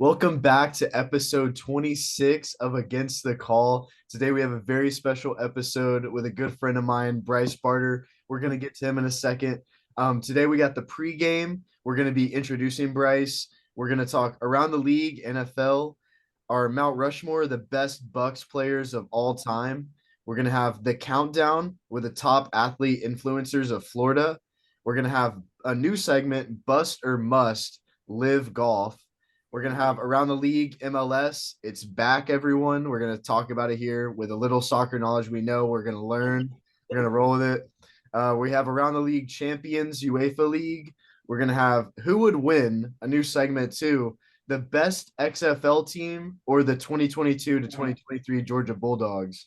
Welcome back to episode 26 of Against the Call. Today we have a very special episode with a good friend of mine, Bryce Barter. We're going to get to him in a second. Today we got the pregame. We're going to be introducing Bryce. We're going to talk around the league, NFL, our Mount Rushmore, the best Bucs players of all time. We're going to have the countdown with the top athlete influencers of Florida. We're going to have a new segment, Bust or Must, Live Golf. We're going to have around the league MLS. It's back, everyone. We're going to talk about it here with a little soccer knowledge we know. We're going to learn. We're going to roll with it. We have around the league champions, UEFA League. We're going to have who would win, a new segment too, the best XFL team or the 2022 to 2023 Georgia Bulldogs.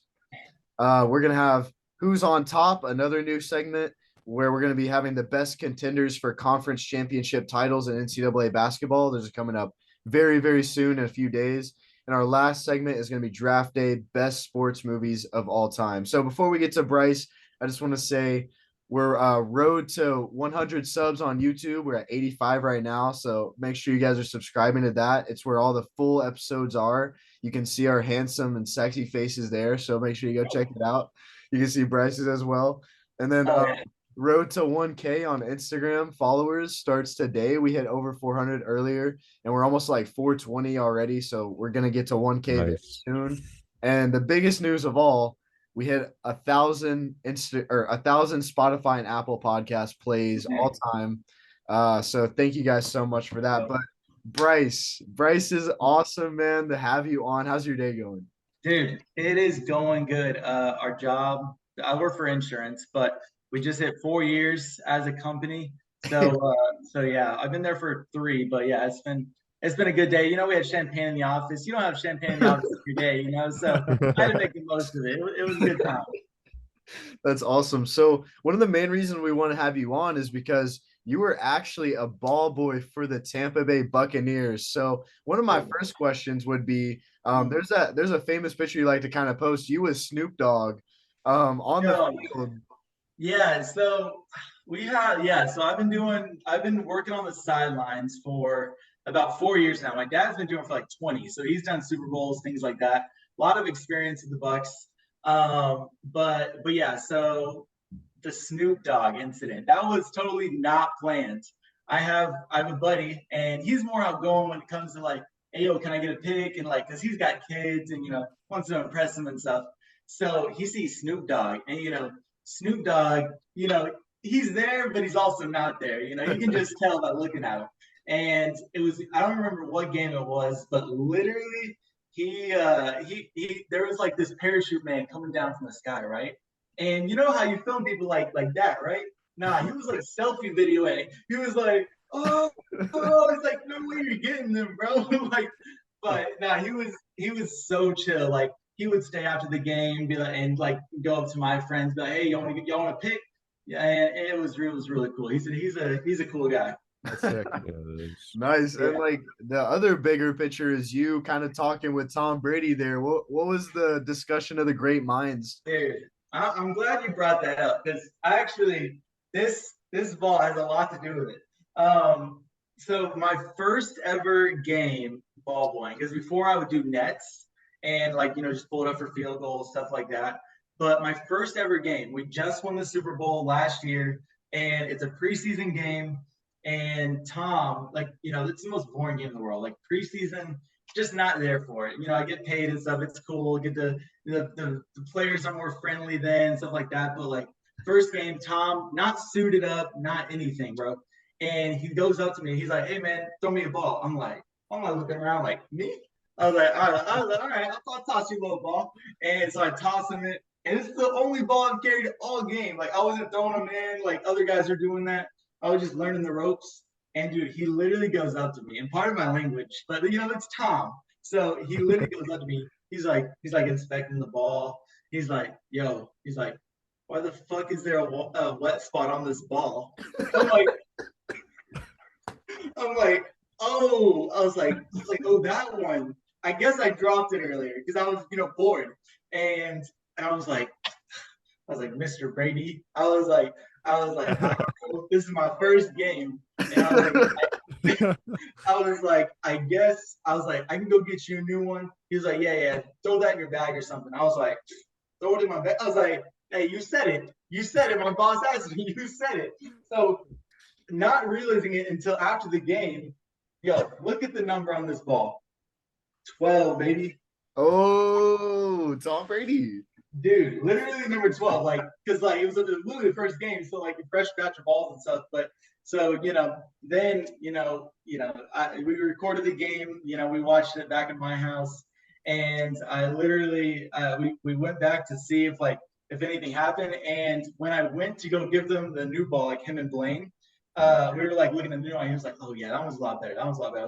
We're going to have who's on top, another new segment where we're going to be having the best contenders for conference championship titles in NCAA basketball. Those are coming up very, very soon in a few days. And our last segment is going to be draft day, best sports movies of all time. So before we get to Bryce, I just want to say we're road to 100 subs on YouTube. We're at 85 right now. So make sure you guys are subscribing to that. It's where all the full episodes are. You can see our handsome and sexy faces there. So make sure you go check it out. You can see Bryce's as well. And then Oh yeah. road to 1K on Instagram followers starts today. We hit over 400 earlier, and we're almost like 420 already. So we're gonna get to 1K very Nice. soon. And the biggest news of all, we hit 1,000 Spotify and Apple podcast plays all time. So thank you guys so much for that. But Bryce is awesome, man, to have you on. How's your day going? Dude, it is going good. Our job, I work for insurance, but we just hit 4 years as a company. So yeah, I've been there for three, but yeah, it's been a good day. We had champagne in the office. You don't have champagne in the office every day. So I had to make the most of it. It was a good time. That's awesome. So one of the main reasons we want to have you on is because you were actually a ball boy for the Tampa Bay Buccaneers. So one of my first questions would be, there's a famous picture you like to kind of post. You with Snoop Dogg, on the Yo, field. yeah, so so I've been working on the sidelines for about 4 years now. My dad's been doing it for like 20, so he's done Super Bowls, things like that. A lot of experience with the Bucs. But yeah, so the Snoop Dogg incident, that was totally not planned. I have a buddy and he's more outgoing when it comes to like, hey yo, can I get a pic? And like, cause he's got kids and wants to impress them and stuff. So he sees Snoop Dogg and Snoop Dogg, he's there, but he's also not there. You can just tell by looking at him. And it was, I don't remember what game it was, but literally there was like this parachute man coming down from the sky, right? And you know how you film people like that, right? Nah, he was like selfie videoing. He was like, oh, it's like no way you're getting them, bro. Like, but nah, he was so chill. Like he would stay after the game, be like, and like go up to my friends, be like, hey, y'all want to pick? Yeah, and it was really cool. He said he's a cool guy. That's sick. Yeah, that is. Nice. And Yeah, like the other bigger picture is you kind of talking with Tom Brady there. What was the discussion of the great minds? dude. I'm glad you brought that up because I actually this ball has a lot to do with it. So my first ever game ball boying, because before I would do nets and like just pull it up for field goals, stuff like that. But my first ever game, we just won the Super Bowl last year, and it's a preseason game. And Tom, like it's the most boring game in the world. Like preseason, just not there for it. I get paid and stuff. It's cool. Get the players are more friendly then, stuff like that. But like first game, Tom not suited up, not anything, bro. And he goes up to me. He's like, "Hey man, throw me a ball." I'm like looking around like me. All right, I'll toss you a little ball. And so I toss him it, and it's the only ball I've carried all game. Like I wasn't throwing them in like other guys are doing that. I was just learning the ropes. And dude, he literally goes up to me, and part of my language, but it's Tom. So he literally goes up to me. He's like inspecting the ball. He's like, yo, he's like, why the fuck is there a wet spot on this ball? I'm like, I'm like, oh, I was like, oh, that one. I guess I dropped it earlier because I was, bored, and I was like, Mr. Brady. I was like, I don't know. This is my first game, and I was like, I was like, I guess I was like, I can go get you a new one. He was like, yeah, throw that in your bag or something. I was like, throw it in my bag. I was like, hey, you said it. You said it. My boss asked me. You said it. So not realizing it until after the game, yo, look at the number on this ball. 12, baby. Oh, Tom Brady. Dude, literally number 12. Like, because like it was literally the first game, so like fresh batch of balls and stuff. But so then we recorded the game. We watched it back in my house, and I literally we went back to see if anything happened. And when I went to go give them the new ball, like him and Blaine, we were like looking at the new one. He was like, "Oh yeah, that was a lot better. That was a lot better."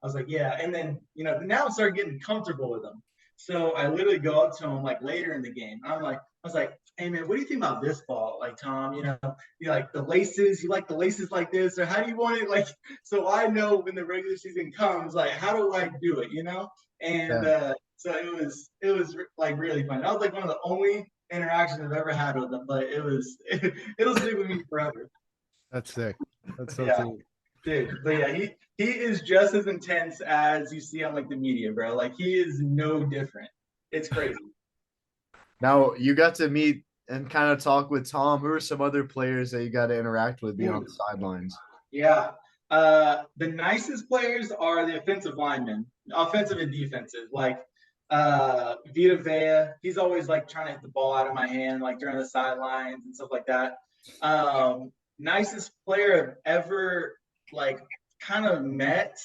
I was like, "Yeah." And then now I started getting comfortable with them. So I literally go up to him like later in the game. I was like, hey man, what do you think about this ball? Like, Tom, you like the laces, you like the laces like this, or how do you want it? Like, so I know when the regular season comes, like, how do I do it, And Yeah, so it was like really fun. That was like one of the only interactions I've ever had with them, but it'll stick with me forever. That's sick. That's so Yeah. cool. Dude, but yeah, he is just as intense as you see on like the media, bro. Like he is no different. It's crazy. now you got to meet and kind of talk with Tom. Who are some other players that you got to interact with being on the sidelines? Yeah. The nicest players are the offensive linemen, offensive and defensive. Like Vita Vea, he's always like trying to hit the ball out of my hand, like during the sidelines and stuff like that. Nicest player I've ever like kind of met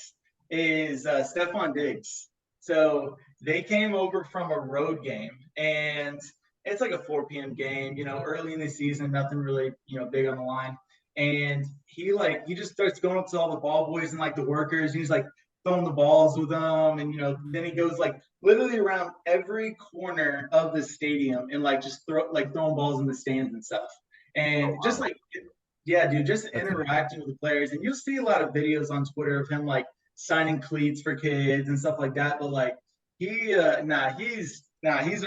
is Stephon Diggs. So they came over from a road game, and it's like a 4 p.m. game, early in the season, nothing really, big on the line. And he just starts going up to all the ball boys and like the workers, and he's like throwing the balls with them, and then he goes like literally around every corner of the stadium and like just throwing balls in the stands and stuff. Oh, And just wow. like yeah, dude, just That's it. interacting with the players. And you'll see a lot of videos on Twitter of him like signing cleats for kids and stuff like that. But like he's a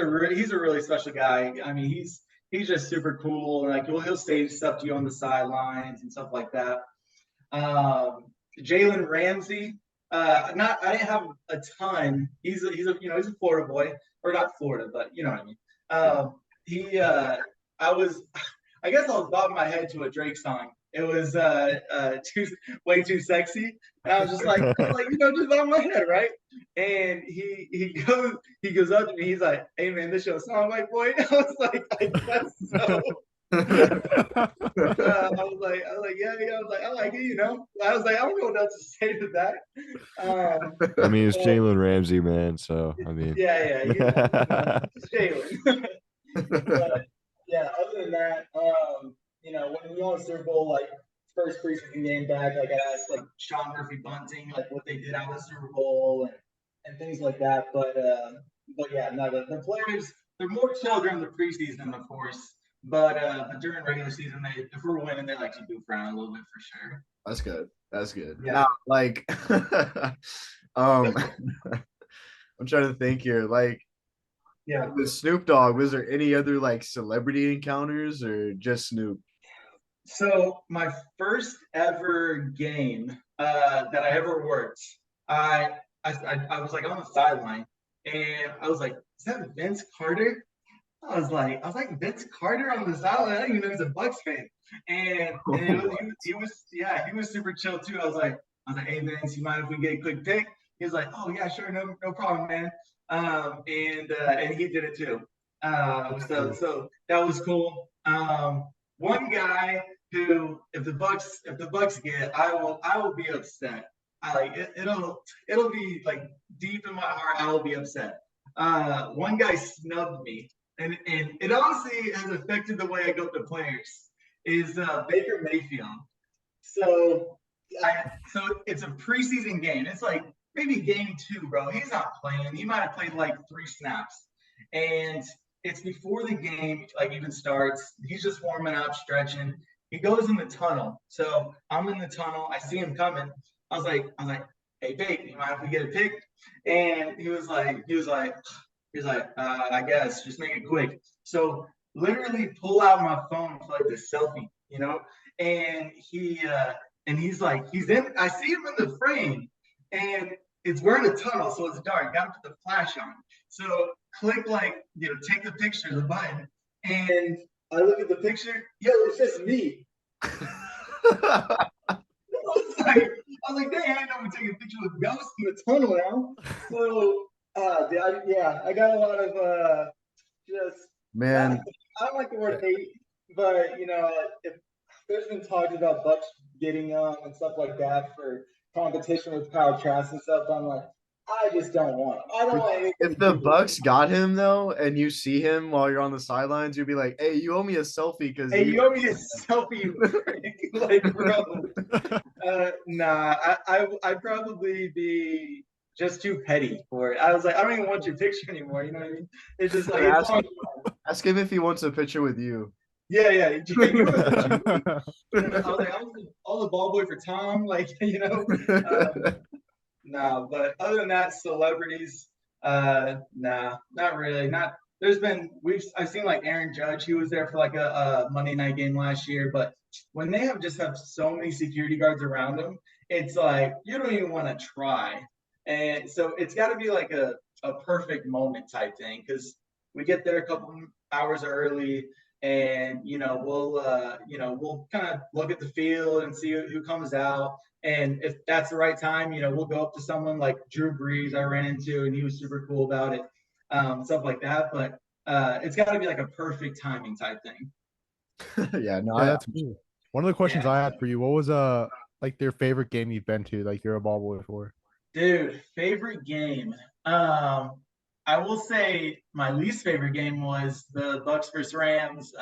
really special guy. I mean, he's just super cool. And like he'll say stuff to you on the sidelines and stuff like that. Jalen Ramsey, not I didn't have a ton. He's a Florida boy, or not Florida, but you know what I mean. He I was I guess I was bobbing my head to a Drake song. It was way too sexy, and I was like, just bob my head, right? And he goes up to me. He's like, "Hey man, this your song, white boy." I was like, "I guess so." I was like, yeah. I was like, I like it. I was like, I don't know what else to say to that. I mean, it's But Jalen Ramsey, man. So I mean, yeah, it's Jalen. But yeah, other than that, when we won the Super Bowl, like first preseason game back, like I asked like Sean Murphy Bunting, like what they did out of the Super Bowl and things like that. But yeah, no, the players they're more chill during the preseason, of course. But during regular season, if we're winning, they like to goof around a little bit for sure. That's good. That's good. Yeah. Now, like, um, I'm trying to think here. Like, Yeah. with Snoop Dogg, was there any other like celebrity encounters or just Snoop? So my first ever game that I ever worked, I, I was like on the sideline, and I was like, "Is that Vince Carter?" I was like Vince Carter on the sideline. I didn't even know he's a Bucs fan, and he was super chill too. I was like, "Hey Vince, you mind if we get a quick pic?" He was like, "Oh yeah, sure, no problem, man." And he did it too. So that was cool. One guy who, if the Bucs get, I will be upset. I like it, it'll be like deep in my heart. I will be upset. One guy snubbed me, and it honestly has affected the way I go to players. Is Baker Mayfield. So so it's a preseason game. It's like maybe game two, bro. He's not playing. He might have played like 3 snaps, and it's before the game like even starts. He's just warming up, stretching. He goes in the tunnel. So I'm in the tunnel. I see him coming. I was like, hey, Bake, you mind if we get a pic? And he was like, I guess just make it quick. So literally pull out my phone for like the selfie, and and he's in. I see him in the frame, and it's wearing a tunnel, so it's dark. Got to put the flash on. So click take the picture, the button, and I look at the picture. Yo, it's just me. I was like, dang, I know we're taking a picture with ghosts in the tunnel now. So, I got a lot of just Man, I don't like the word hate, but if there's been talks about Bucs getting and stuff like that for competition with Kyle Trask and stuff, I'm like, I just don't want him. I don't want anything. if the Bucs got him though, and you see him while you're on the sidelines, you'd be like, "Hey, you owe me a selfie because you owe me a selfie, you prick." Like, bro. Nah, I'd probably be just too petty for it. I was like, I don't even want your picture anymore. You know what I mean? It's just like ask him if he wants a picture with you. Yeah. I was like, I was the ball boy for Tom, Nah, but other than that, celebrities, nah, not really. I've seen like Aaron Judge. He was there for like a Monday night game last year, but when they have so many security guards around them, it's like you don't even want to try. And so it's got to be like a perfect moment type thing, because we get there a couple hours early, and we'll kind of look at the field and see who comes out. And if that's the right time, we'll go up to someone like Drew Brees I ran into, and he was super cool about it, stuff like that. But it's got to be like a perfect timing type thing. Yeah, no, that's cool. One of the questions I had for you, what was like your favorite game you've been to, like you're a ball boy for? Dude, favorite game. I will say my least favorite game was the Bucs versus Rams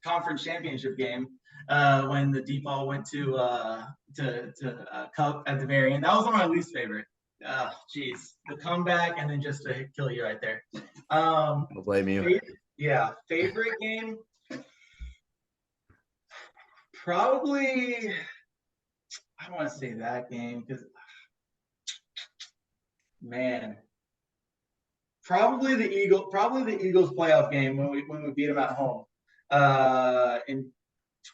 conference championship game when the deep ball went to Cup at the very end. That was one of my least favorite. Jeez, the comeback and then just to kill you right there. I'll blame you. Favorite game. Probably, I don't want to say that game because, man, probably the Eagles playoff game when we beat them at home in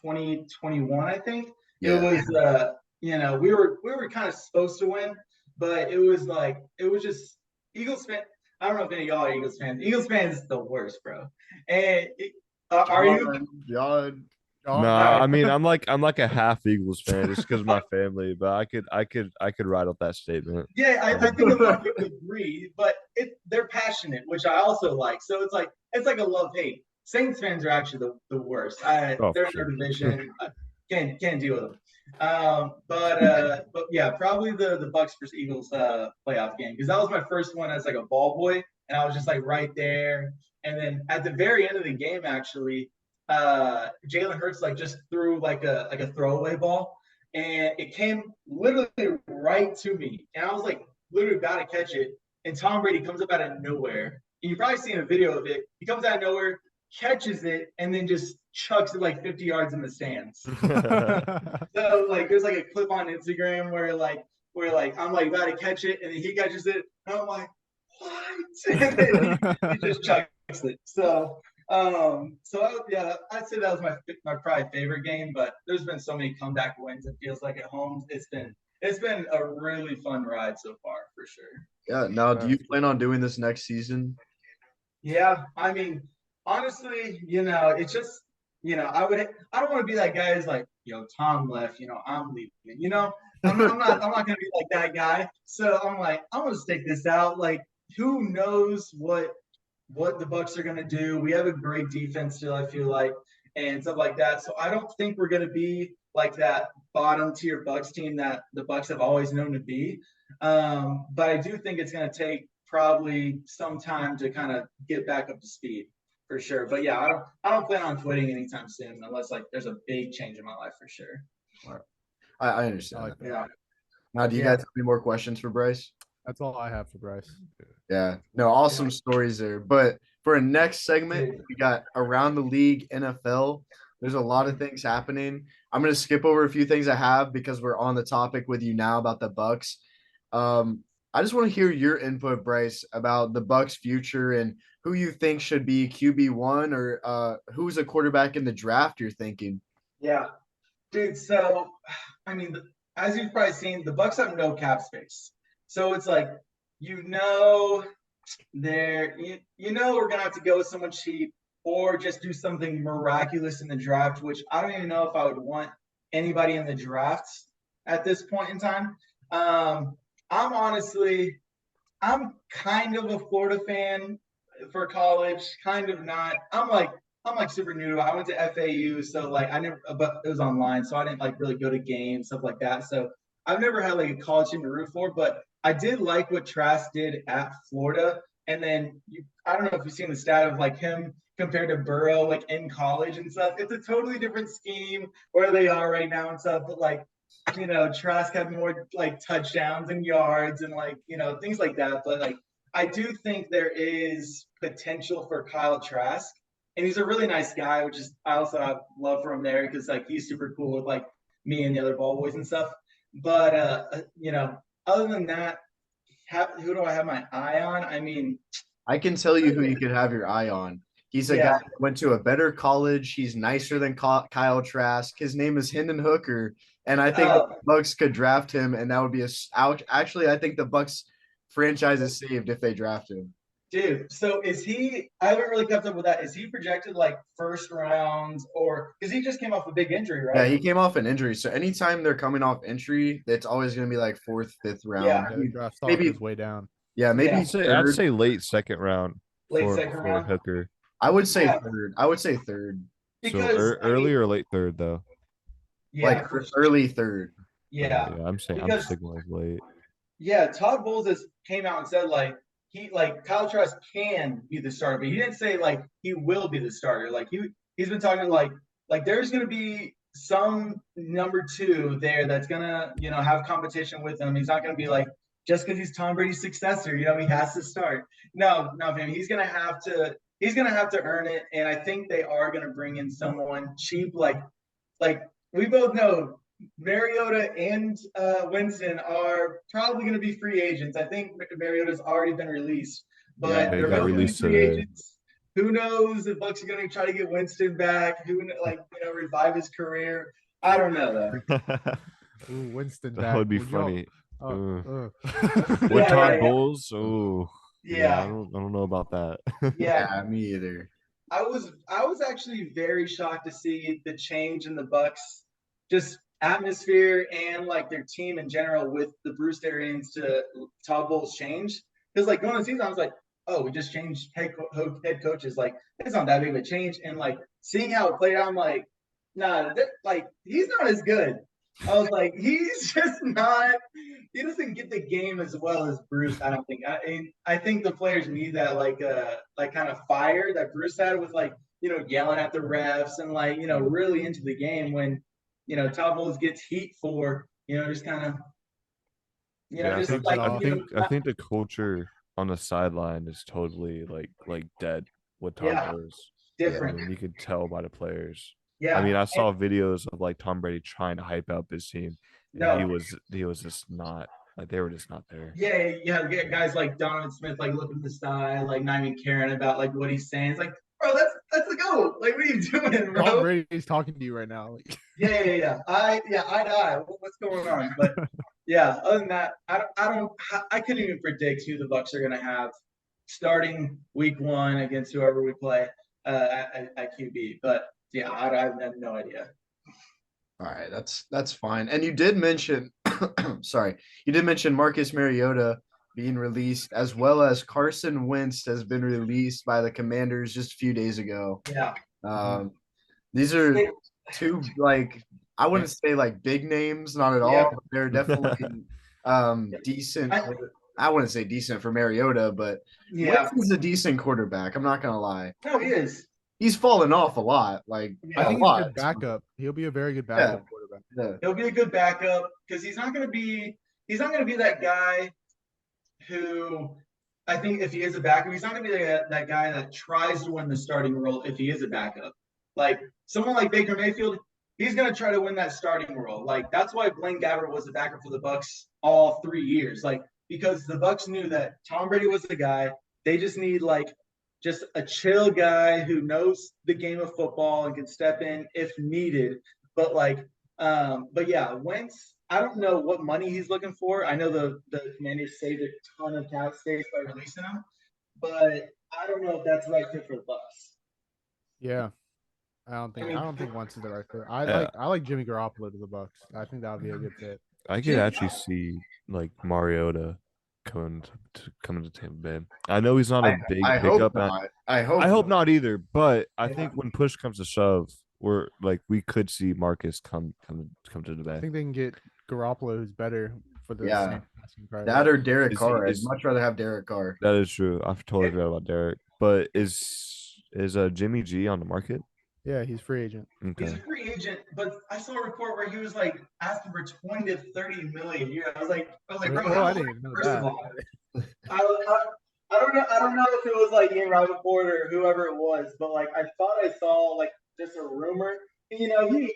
2021, I think. Yeah. It was we were kind of supposed to win, but it was just Eagles fan. I don't know if any of y'all are Eagles fans. Eagles fans is the worst, bro. And are you? John. No, I mean I'm like a half Eagles fan just because of my family, but I could ride up that statement. Yeah, I think a lot of people agree, but they're passionate, which I also like. So it's like a love-hate. Saints fans are actually the worst. They're in their division. Can't deal with them. But yeah, probably the Bucs versus Eagles playoff game, because that was my first one as like a ball boy, and I was just like right there. And then at the very end of the game, actually, Jalen Hurts just threw like a throwaway ball, and it came literally right to me, and I was like literally about to catch it, and Tom Brady comes up out of nowhere, and you've probably seen a video of it. He comes out of nowhere, catches it, and then just chucks it like 50 yards in the stands. So there's like a clip on Instagram where I'm like about to catch it, and then he catches it, and I'm like, what? And then he just chucks it. So yeah, I'd say that was my probably favorite game, but there's been so many comeback wins. It feels like at home. It's been a really fun ride so far, for sure. Yeah. Now, do you plan on doing this next season? Yeah, I mean, honestly, it's just, I don't want to be that guy who's like, Tom left, I'm leaving, I'm not gonna be like that guy. So I'm like, I'm gonna stick this out. Like, who knows what the Bucs are going to do. We have a great defense still, I feel like, and stuff like that. So I don't think we're going to be like that bottom tier Bucs team that the Bucs have always known to be. But I do think it's going to take probably some time to kind of get back up to speed, for sure. But yeah, I don't plan on quitting anytime soon unless there's a big change in my life, for sure. All right. I understand. Yeah. Now, do you guys have any more questions for Bryce? That's all I have for Bryce. Yeah. No, awesome stories there. But for our next segment, we got Around the League NFL. There's a lot of things happening. I'm going to skip over a few things I have because we're on the topic with you now about the Bucs. I just want to hear your input, Bryce, about the Bucs' future and who you think should be QB1 or who's a quarterback in the draft you're thinking. Yeah. Dude, so I mean, as you've probably seen, the Bucs have no cap space. So it's like, you know, we're gonna have to go with someone cheap or just do something miraculous in the draft, which I don't even know if I would want anybody in the drafts at this point in time. I'm honestly, I'm kind of a Florida fan for college, kind of not. I'm like super new to it. I went to FAU, so like I never, but it was online, so I didn't like really go to games, stuff like that. So I've never had like a college team to root for, but I did like what Trask did at Florida. And then I don't know if you've seen the stat of like him compared to Burrow, like in college and stuff. It's a totally different scheme where they are right now and stuff. But like, Trask had more like touchdowns and yards and like, things like that. But like, I do think there is potential for Kyle Trask, and he's a really nice guy, which is I also have love for him there because like he's super cool with like me and the other ball boys and stuff. But other than that, who do I have my eye on? I mean, I can tell you who you could have your eye on. He's a guy yeah. that went to a better college. He's nicer than Kyle Trask. His name is Hendon Hooker, and I think the Bucs could draft him, and that would be actually, I think the Bucs franchise is saved if they draft him. Dude, so is he? I haven't really kept up with that. Is he projected like first round, or because he just came off a big injury, right? Yeah, he came off an injury. So anytime they're coming off injury, it's always going to be like fourth, fifth round. Yeah, the draft stock maybe is way down. Yeah, maybe I'd say late second round Late for, second round. Hooker. I would say third. I would say third. Because so early or late third though. Yeah, like early third. Yeah, I'm signaling late. Yeah, Todd Bowles came out and said like Kyle Trask can be the starter, but he didn't say like he will be the starter. Like he's been talking like there's gonna be some number two there that's gonna have competition with him. He's not gonna be like just because he's Tom Brady's successor, he has to start. No, man, he's gonna have to earn it, and I think they are gonna bring in someone cheap. Like we both know Mariota and Winston are probably going to be free agents. I think Mariota's already been released, but they're both released free agents. Who knows if Bucs are going to try to get Winston back? Revive his career? I don't know though. Ooh, Winston that would be funny. With Todd Bowles, yeah, I don't know about that. Yeah, me either. I was actually very shocked to see the change in the Bucs, just atmosphere and like their team in general with the Bruce Arians to Todd Bowles change. Because like going to the season, I was like, oh, we just changed head coaches. Like it's not that big of a change. And like seeing how it played out, I'm like, nah, he's not as good. I was like, he's just not. He doesn't get the game as well as Bruce. I don't think. I think the players need that like kind of fire that Bruce had with like yelling at the refs and like really into the game when Todd Bowles gets heat for just kind of I think the culture on the sideline is totally like dead with Todd Bowles. Different. I mean, you could tell by the players. Yeah. I mean, I saw videos of like Tom Brady trying to hype up his team. And he was just not like they were just not there. Yeah. Guys like Donovan Smith like looking at the side, like not even caring about like what he's saying. It's like, bro, that's the goal. Like, what are you doing, bro? Tom Brady's talking to you right now. Yeah. I what's going on? But yeah, other than that, I couldn't even predict who the Bucs are gonna have starting week 1 against whoever we play at QB. But yeah, I have no idea. All right, that's fine. And you did mention, Marcus Mariota being released, as well as Carson Wentz has been released by the Commanders just a few days ago. Yeah. These are two I wouldn't say like big names, not at all. But they're definitely decent. I wouldn't say decent for Mariota, but Wentz is a decent quarterback. I'm not gonna lie. No, he is. He's fallen off a lot. I think he's a good backup. He'll be a very good backup quarterback. Yeah. He'll be a good backup because he's not gonna be that guy who I think if he is a backup, he's not gonna be that guy that tries to win the starting role if he is a backup. Like someone like Baker Mayfield, he's gonna try to win that starting role. Like that's why Blaine Gabbert was the backup for the Bucs all 3 years. Like because the Bucs knew that Tom Brady was the guy. They just need just a chill guy who knows the game of football and can step in if needed. But But yeah, Wentz, I don't know what money he's looking for. I know the Commanders saved a ton of cap space by releasing him, but I don't know if that's the right fit for the Bucs. Yeah. I mean, don't think Wentz is the right fit. Yeah. I like Jimmy Garoppolo to the Bucs. I think that would be a good fit. I could actually see like Mariota coming to Tampa Bay. I know he's not a big I hope pickup. not. I hope not either. But I think when push comes to shove, we could see Marcus come to the I Bay. think they can get Garoppolo, who's better for the Yeah. same asking price. That or Derek Is he- Carr. I'd is- much rather have Derek Carr. That is true. I totally forgot about Derek. But is Jimmy G on the market? Yeah, he's free agent. He's Okay. a free agent, but I saw a report where he was like asking for 20 to 30 million a year. I was like, bro, Oh, I didn't even know first of that. all, I don't know if it was like Ian Rappaport or whoever it was, but like I thought I saw like just a rumor. You know, I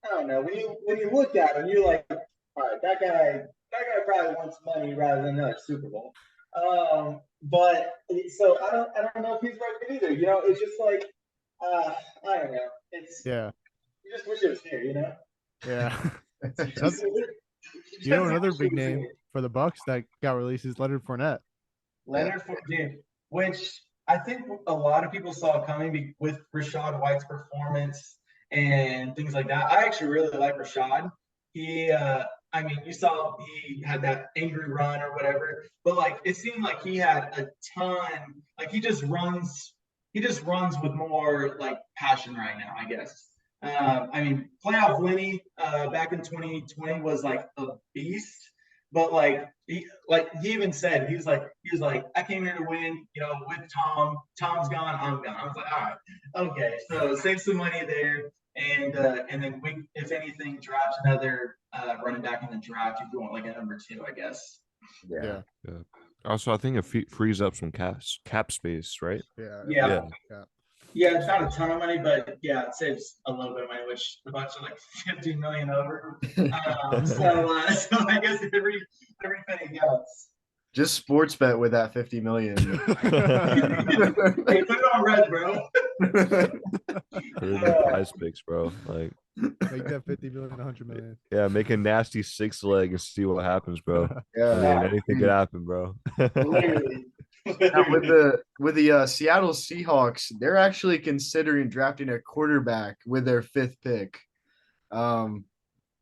don't know, when you look at him, you're like, all right, that guy probably wants money rather than another Super Bowl. But so I don't know if he's right for either. You know, it's just like I don't know. It's Yeah. you just wish it was here, you know? Yeah. Just- You know, just another wish it big was name here. for the Bucs that got released is Leonard Fournette. Leonard Fournette, which I think a lot of people saw coming with Rashad White's performance and things like that. I actually really like Rashad. He, I mean, you saw he had that angry run or whatever, but like it seemed like he had a ton. Like he just runs with more like passion right now, I guess. I mean, playoff Lenny back in 2020 was like a beast, but like he even said he was like I came here to win, you know, with Tom. Tom's gone, I'm gone. I was like, all right, okay, so save some money there, and then we, if anything, draft another running back in the draft if you want like a number 2, I guess. Yeah. Also, I think it frees up some cap space, right? Yeah. Yeah. Yeah, it's not a ton of money, but yeah, it saves a little bit of money, which the Bucs are like 50 million over. So I guess every penny counts. Just sports bet with that 50 million. Hey, put it on red, bro. Prize picks, bro. Like Make that 50 million, 100 million. yeah, make a nasty 6-leg and see what happens, bro. I Yeah. mean, anything could happen, bro. Literally. Now, with the Seattle Seahawks, they're actually considering drafting a quarterback with their 5th pick.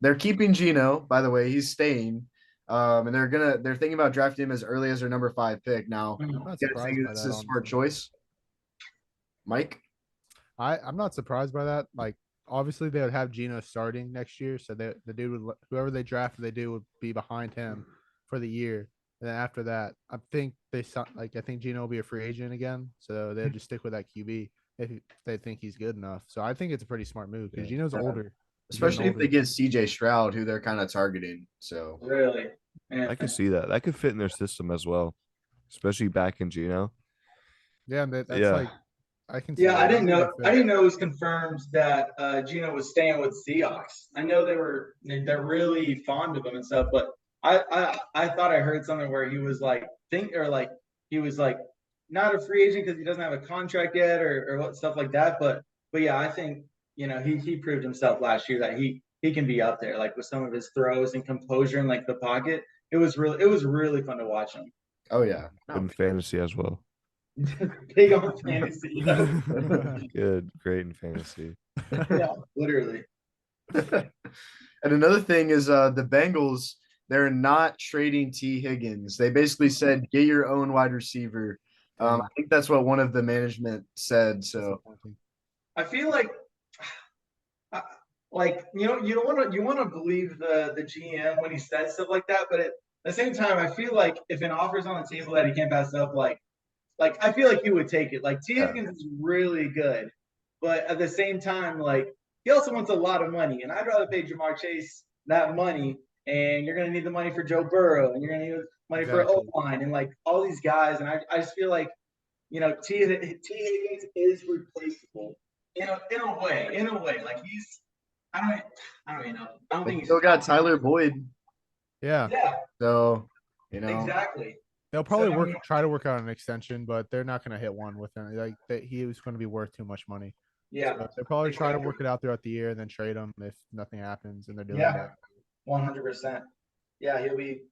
They're keeping Geno, by the way, he's staying. And they're thinking about drafting him as early as their number 5 pick. Now, I'm you not guys surprised think by this that. is a smart honestly. choice? Mike? I'm not surprised by that. Like, obviously, they would have Geno starting next year, so whoever they draft, would be behind him for the year. And then after that, I think I think Geno will be a free agent again, so they'll just stick with that QB if they think he's good enough. So I think it's a pretty smart move because Geno's older. Especially if they get CJ Stroud, who they're kind of targeting. So Really? Yeah. I could see that. That could fit in their system as well, especially back in Geno. Yeah, that's Yeah. like I can. See Yeah, that. I didn't know it was confirmed that Gino was staying with Seahawks. I know they're really fond of him and stuff, but I thought I heard something where he was like he was like not a free agent because he doesn't have a contract yet or what stuff like that. But yeah, I think he proved himself last year that he can be up there like with some of his throws and composure in like the pocket. It was really fun to watch him. oh yeah. In fantasy as well. Big on fantasy. Good, great in fantasy. Yeah, literally. And another thing is the Bengals, they're not trading T. Higgins. They basically said get your own wide receiver. I think that's what one of the management said. So I feel like you want to believe the GM when he says stuff like that, but at the same time, I feel like if an offer's on the table that he can't pass up, like I feel like he would take it. Like T. Higgins is really good, but at the same time, like he also wants a lot of money, and I'd rather pay Jamar Chase that money. And you're gonna need the money for Joe Burrow, and you're gonna need money for O-line, and like all these guys. And I just feel like T. Higgins is replaceable in a way. Like he's I don't even know. I don't think he's still got Tyler Boyd. Yeah. So exactly. They'll probably try to work out an extension, but they're not going to hit one with him. Like he was going to be worth too much money. Yeah. So they'll probably try to work it out throughout the year and then trade him if nothing happens and they're doing Yeah. that. 100%. Yeah, he'll be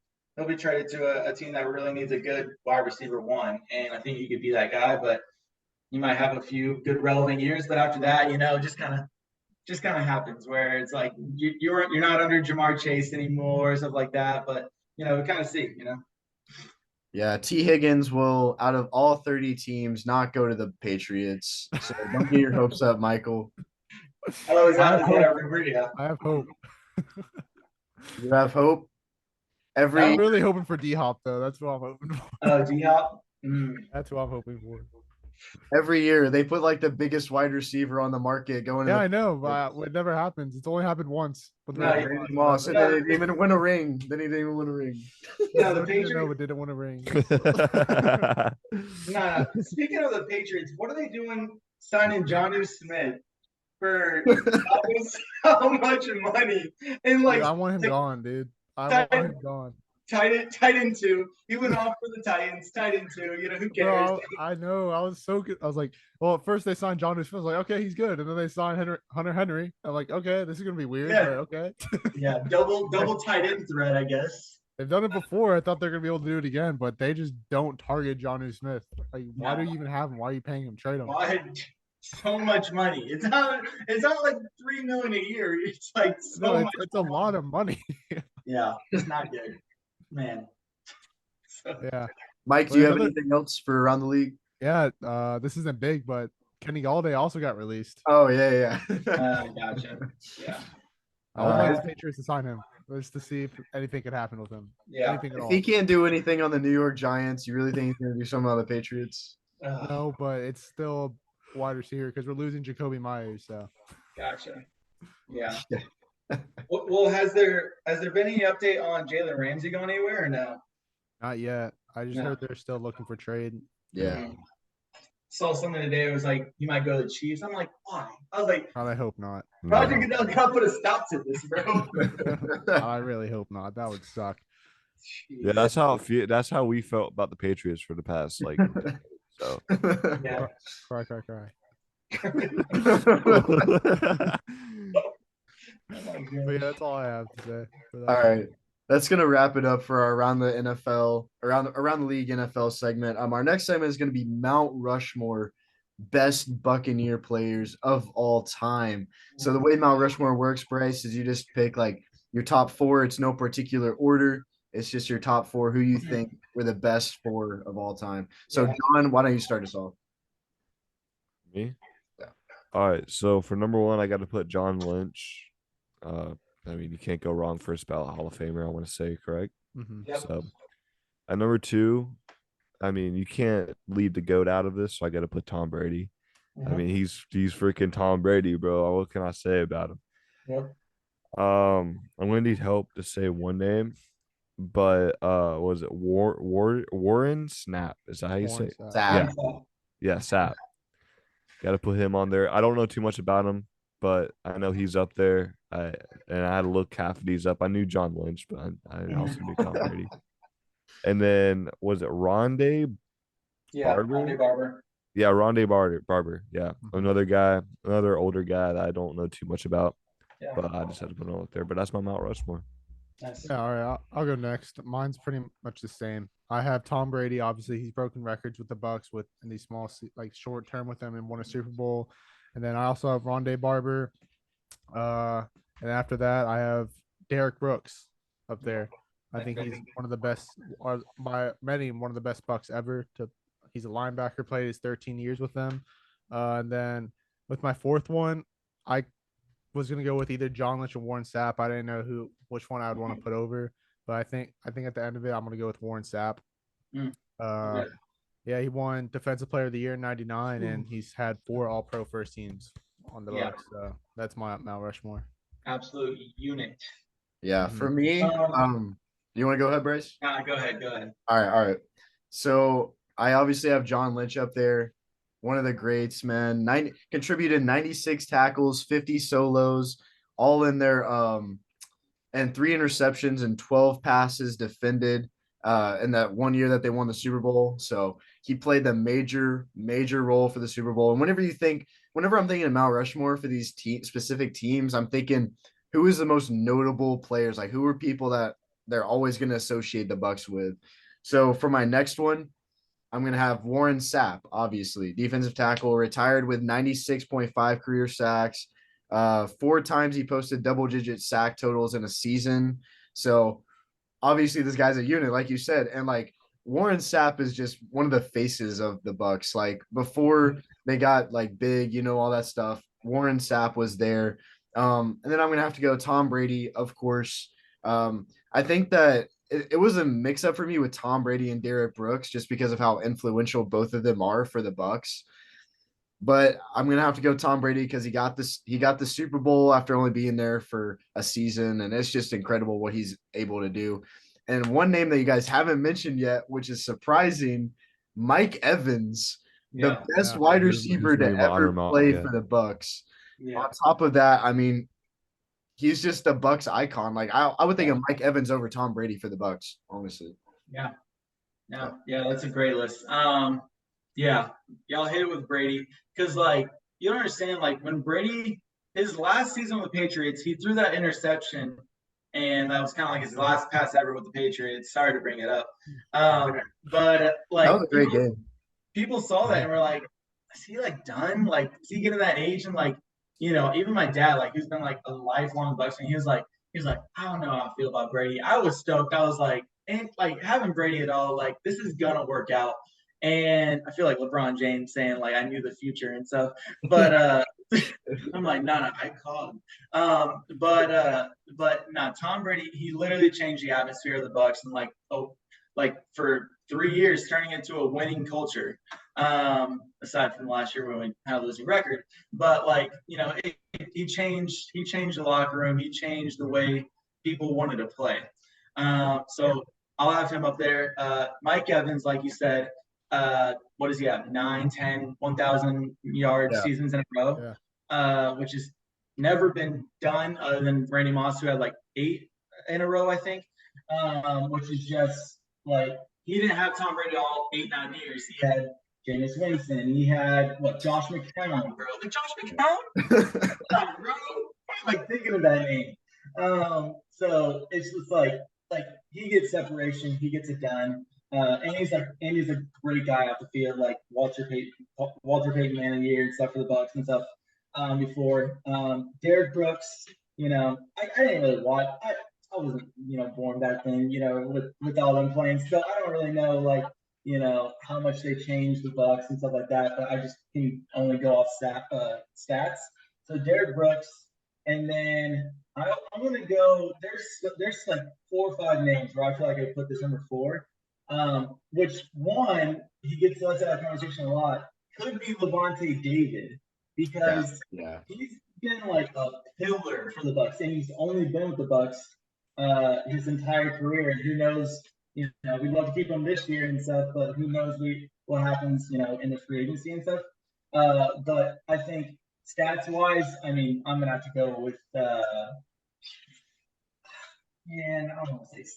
traded to a team that really needs a good wide receiver one, and I think he could be that guy. But you might have a few good relevant years, but after that, just kind of happens where it's like you're not under Jamar Chase anymore, stuff like that. But we kind of see. Yeah, T. Higgins will, out of all 30 teams, not go to the Patriots. So don't get your hopes up, Michael. Oh, is I have that hope. a rumor? Yeah. I have hope. You have hope. I'm really hoping for D-Hop though. That's what I'm hoping for. Oh, D-Hop. That's what I'm hoping for. Every year they put like the biggest wide receiver on the market going. Yeah, I know, but it never happens. It's only happened once. With No, Moss, and they didn't even win a ring. Then he didn't even win a ring. No, the Patriots Patriots. didn't win a ring. Nah. Speaking of the Patriots, what are they doing signing Jonnu Smith for how much money? And Dude, I want him gone, dude. I want him gone. Tight end 2. He went off for the Titans. Tight end 2. Who cares? Bro, I know. I was so good. I was like, well, at first they signed John Smith. I was like, okay, he's good. And then they signed Hunter Henry. I'm like, okay, this is gonna be weird, Yeah. but okay. Yeah, double tight end threat, I guess. They've done it before. I thought they're gonna be able to do it again, but they just don't target John Smith. Like, why do you even have him? Why are you paying him? Trade him. Why? So much money. It's not like $3 million a year. It's like much. It's a lot of money. Yeah, it's not good, man. Yeah. Mike, do you have anything else for around the league? Yeah, this isn't big, but Kenny Galladay also got released. Oh yeah. Gotcha. Yeah. I would like the Patriots to sign him just to see if anything could happen with him. Yeah. Anything at all. If he can't do anything on the New York Giants, you really think he's gonna do something on the Patriots? No, but it's still a wide receiver because we're losing Jacoby Myers. So. Gotcha. Yeah. Well, has there been any update on Jalen Ramsey going anywhere or no? Not yet. I just heard they're still looking for trade. Yeah. Saw something today. It was like he might go to the Chiefs. I'm like, why? I was like, I hope not. Roger Goodell gotta put a stop to this, bro. I really hope not. That would suck. Yeah, that's how we felt about the Patriots for the past so. Yeah. Cry. But yeah, that's all I have to say. For that. All right. That's gonna wrap it up for our around the NFL, around the league NFL segment. Our next segment is gonna be Mount Rushmore best Buccaneer players of all time. So the way Mount Rushmore works, Bryce, is you just pick like your top 4. It's no particular order. It's just your top 4 who you think were the best 4 of all time. So John, why don't you start us off? Me? Yeah. All right. So for number 1, I got to put John Lynch. I mean, you can't go wrong for a ballot Hall of Famer, I want to say, correct? Mm-hmm. Yep. So at number 2, I mean, you can't leave the GOAT out of this, so I got to put Tom Brady. I mean, he's freaking Tom Brady, bro. What can I say about him? Yep. I'm gonna need help to say one name, but was it Warren Sapp? Is that how you say it? Sapp. Yeah, Sapp. Got to put him on there. I don't know too much about him, but I know he's up there. I had to look half of these up. I knew John Lynch, but I also knew Tom Brady. And then was it Rondé Barber? Rondé Barber. Yeah, Rondé Barber. Yeah, another older guy that I don't know too much about. Yeah. But I just had to put him up there. But that's my Mount Rushmore. Nice. Yeah, all right. I'll go next. Mine's pretty much the same. I have Tom Brady. Obviously, he's broken records with the Bucs in these small, like short term with them and won a Super Bowl. And then I also have Rondé Barber. And after that, I have Derek Brooks up there. I think he's one of the best, or by many, one of the best Bucs ever. He's a linebacker, played his 13 years with them. And then with my 4th one, I was gonna go with either John Lynch or Warren Sapp. I didn't know which one I would want to put over, but I think at the end of it, I'm gonna go with Warren Sapp. Yeah, he won Defensive Player of the Year in '99, and he's had 4 All-Pro first teams on the Bucs. So that's my Mount Rushmore. Absolute unit. Yeah, for me, you want to go ahead, Bryce? Go ahead. All right. So I obviously have John Lynch up there, one of the greats, man. Contributed 96 tackles, 50 solos, all in there, and 3 interceptions and 12 passes defended. in that one year that they won the Super Bowl. So he played the major role for the Super Bowl. And whenever I'm thinking of Mount Rushmore for these specific teams, I'm thinking who is the most notable players? Like who are people that they're always going to associate the Bucs with? So for my next one, I'm going to have Warren Sapp, obviously, defensive tackle, retired with 96.5 career sacks. 4 times he posted double-digit sack totals in a season. So obviously this guy's a unit, like you said, and like Warren Sapp is just one of the faces of the Bucs. Like before they got like big, all that stuff. Warren Sapp was there. And then I'm gonna have to go Tom Brady, of course. I think that it was a mix up for me with Tom Brady and Derek Brooks just because of how influential both of them are for the Bucs. But I'm gonna have to go Tom Brady because he got the Super Bowl after only being there for a season, and it's just incredible what he's able to do. And one name that you guys haven't mentioned yet, which is surprising, Mike Evans, the best wide receiver to ever play for the Bucs. Yeah. On top of that, I mean, he's just a Bucs icon. Like I would think of Mike Evans over Tom Brady for the Bucs, honestly. Yeah, that's a great list. Yeah, y'all hit it with Brady because like you don't understand like when Brady his last season with the Patriots, he threw that interception, and that was kind of like his last pass ever with the Patriots. Sorry to bring it up, but like that was a great game. People saw that and were like, "Is he like done? Like, is he getting that age?" And like, even my dad, like, who's been like a lifelong Bucs fan, he was like, I don't know how I feel about Brady. I was stoked. I was like, ain't like having Brady at all. Like, this is gonna work out. And I feel like LeBron James saying like I knew the future and stuff, but I'm like, no, I called him. But no, Tom Brady, he literally changed the atmosphere of the Bucs and like for 3 years turning into a winning culture. Aside from last year when we had a losing record, but like he changed the locker room. He changed the way people wanted to play. So I'll have him up there. Mike Evans, like you said. What does he have? 9, 10, 1,000 yard seasons in a row, which has never been done other than Randy Moss, who had like 8 in a row, I think, which is just like he didn't have Tom Brady all 8, 9 years. He had Jameis Winston. He had Josh McCown, bro. Like Josh McCown, bro. I'm like thinking of that name. So it's just like he gets separation, he gets it done. And he's a great guy off the field, like Walter Payton Man of the Year and stuff for the Bucs and stuff. Before Derek Brooks, I didn't really watch. I wasn't born back then. With all them playing still, I don't really know how much they changed the Bucs and stuff like that. But I just can only go off stats. So Derek Brooks, and then I'm gonna go. There's like 4 or 5 names where I feel like I put this number 4. Which one he gets left out of conversation a lot could be Levante David because he's been like a pillar for the Bucs, and he's only been with the Bucs his entire career. And who knows? We'd love to keep him this year and stuff, but who knows what happens? In the free agency and stuff. But I think stats wise, I mean, I'm gonna have to go with. Man, I don't want to say.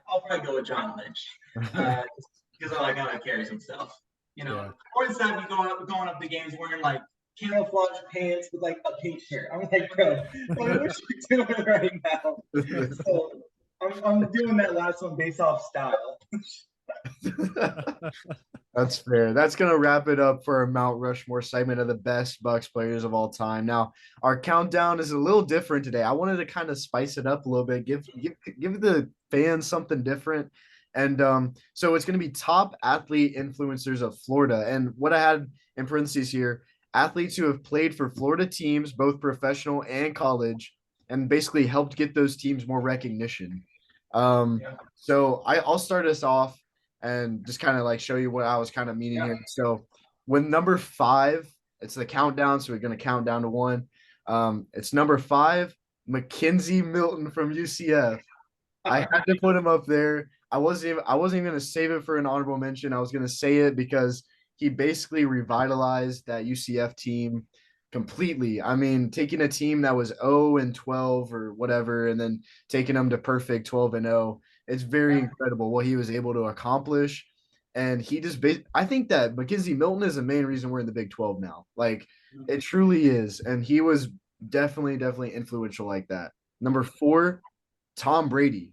I'll probably go with John Lynch because I like how he carries himself. Or instead of going up the games wearing like camouflage pants with like a pink shirt. I'm like, bro, what you doing right now? So I'm doing that last one based off style. That's fair. That's going to wrap it up for our Mount Rushmore segment of the best Bucs players of all time. Now, our countdown is a little different today. I wanted to kind of spice it up a little bit, give the fans something different. And so it's going to be top athlete influencers of Florida. And what I had in parentheses here, athletes who have played for Florida teams, both professional and college, and basically helped get those teams more recognition. So I'll start us off and just kind of like show you what I was kind of meaning here. So when number 5, it's the countdown. So we're going to count down to 1. It's number 5, Mackenzie Milton from UCF. I had to put him up there. I wasn't even going to save it for an honorable mention. I was going to say it because he basically revitalized that UCF team completely. I mean, taking a team that was 0-12 or whatever, and then taking them to perfect 12-0. It's very incredible what he was able to accomplish. And he just, I think that Mackenzie Milton is the main reason we're in the Big 12 now. Like, it truly is. And he was definitely influential like that. Number 4, Tom Brady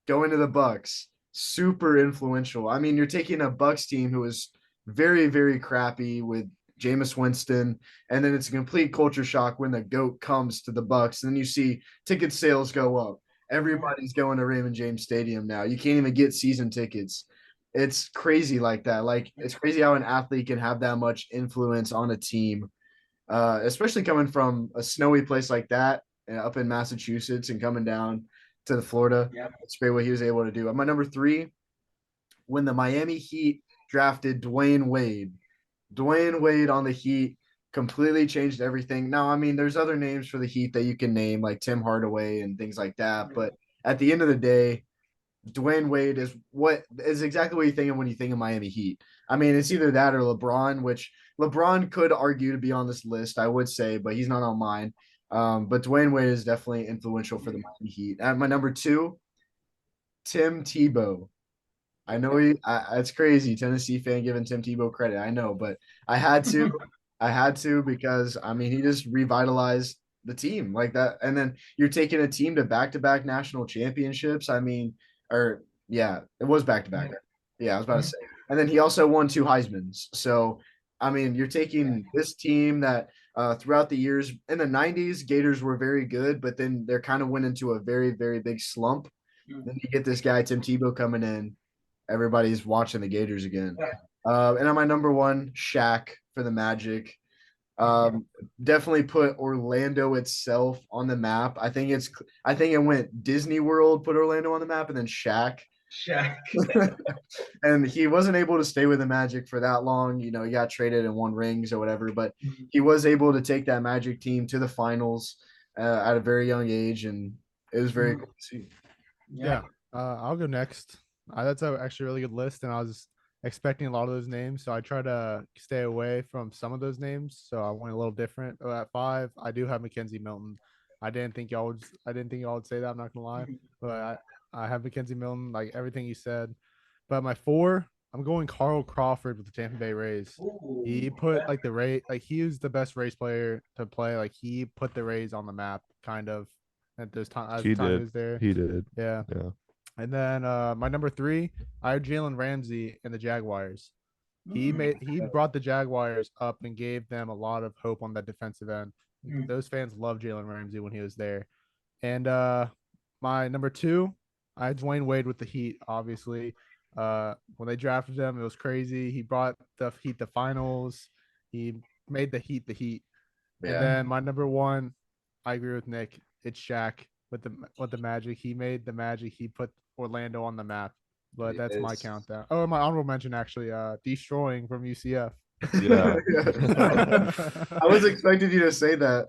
going to the Bucs, super influential. I mean, you're taking a Bucs team who is very crappy with Jameis Winston, and then it's a complete culture shock when the GOAT comes to the Bucs. And then you see ticket sales go up. Everybody's going to Raymond James Stadium now. You can't even get season tickets. It's crazy like that. Like, it's crazy how an athlete can have that much influence on a team, especially coming from a snowy place like that up in Massachusetts and coming down to the Florida. Yeah. It's great what he was able to do. My number 3, when the Miami Heat drafted Dwayne Wade. Dwayne Wade on the Heat completely changed everything. Now, I mean, there's other names for the Heat that you can name, like Tim Hardaway and things like that. But at the end of the day, Dwayne Wade is exactly what you're thinking when you think of Miami Heat. I mean, it's either that or LeBron, which LeBron could argue to be on this list, I would say, but he's not on mine. But Dwayne Wade is definitely influential for the Miami Heat. At my number 2, Tim Tebow. I know it's crazy. Tennessee fan giving Tim Tebow credit. I know, but I had to. I had to because I mean he just revitalized the team like that. And then you're taking a team to back-to-back national championships. I mean, or yeah, it was back-to-back. Yeah, I was about to say. And then he also won 2 Heismans. So I mean, you're taking this team that throughout the years in the 90s, Gators were very good, but then they're kind of went into a very big slump. Then you get this guy, Tim Tebow, coming in. Everybody's watching the Gators again. And on my number 1, Shaq for the Magic. Definitely put Orlando itself on the map. I think it went Disney World, put Orlando on the map, and then Shaq. And he wasn't able to stay with the Magic for that long. You know, he got traded and won rings or whatever, but he was able to take that Magic team to the finals at a very young age, and it was very cool to see. Yeah. I'll go next. That's actually a really good list, and I was expecting a lot of those names, so I try to stay away from some of those names. So I went a little different. At 5, I do have Mackenzie Milton. I didn't think y'all would say that. I'm not gonna lie, but I have Mackenzie Milton, like everything you said. But my 4, I'm going Carl Crawford with the Tampa Bay Rays. He put like the Rays, like he was the best Rays player to play. Like he put the Rays on the map, kind of. At this time, as the time he was there. He did. Yeah. And then my number 3, I had Jalen Ramsey and the Jaguars. He brought the Jaguars up and gave them a lot of hope on that defensive end. Those fans loved Jalen Ramsey when he was there. And my number 2, I had Dwayne Wade with the Heat, obviously. When they drafted him, it was crazy. He brought the Heat to finals. He made the Heat the Heat. Yeah. And then my number 1, I agree with Nick. It's Shaq with the Magic. He made the Magic. He put Orlando on the map. But that's my countdown. Oh, my honorable mention actually, destroying from UCF. Yeah. I was expecting you to say that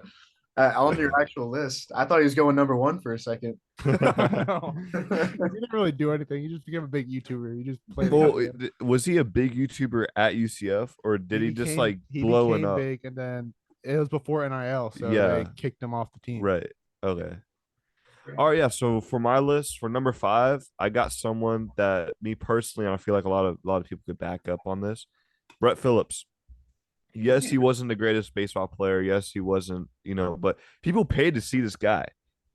on your actual list. I thought he was going number 1 for a second. No. He didn't really do anything. He just became a big YouTuber. He just played. Well, was he a big YouTuber at UCF, or did he just like blowing up? Big, and then it was before NIL, so they kicked him off the team. Right. Okay. All right, yeah. So for my list, for number 5, I got someone that me personally, and I feel like a lot of people could back up on this. Brett Phillips. Yes, he wasn't the greatest baseball player. Yes, he wasn't, but people paid to see this guy.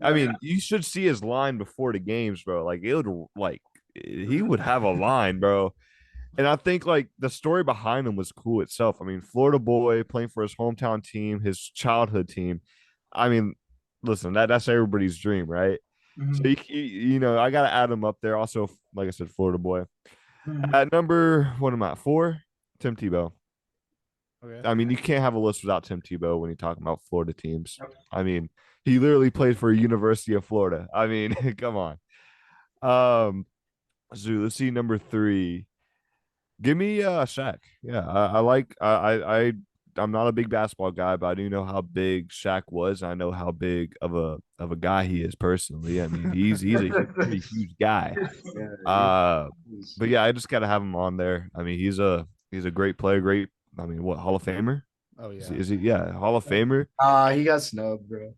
I mean, you should see his line before the games, bro. Like he would have a line, bro. And I think like the story behind him was cool itself. I mean, Florida boy playing for his hometown team, his childhood team. I mean, listen, that's everybody's dream, right? So I gotta add him up there. Also, like I said, Florida boy. At number, what am I? 4, Tim Tebow. Okay. I mean, you can't have a list without Tim Tebow when you're talking about Florida teams. I mean, he literally played for University of Florida. I mean, come on. So let's see, number 3. Give me Shaq. Yeah, I'm not a big basketball guy, but I do know how big Shaq was. I know how big of a guy he is personally. I mean, he's a pretty huge guy. But yeah, I just gotta have him on there. I mean, he's a great player. I mean, what, Hall of Famer? Oh yeah. Is he? Yeah, Hall of Famer. He got snubbed, bro.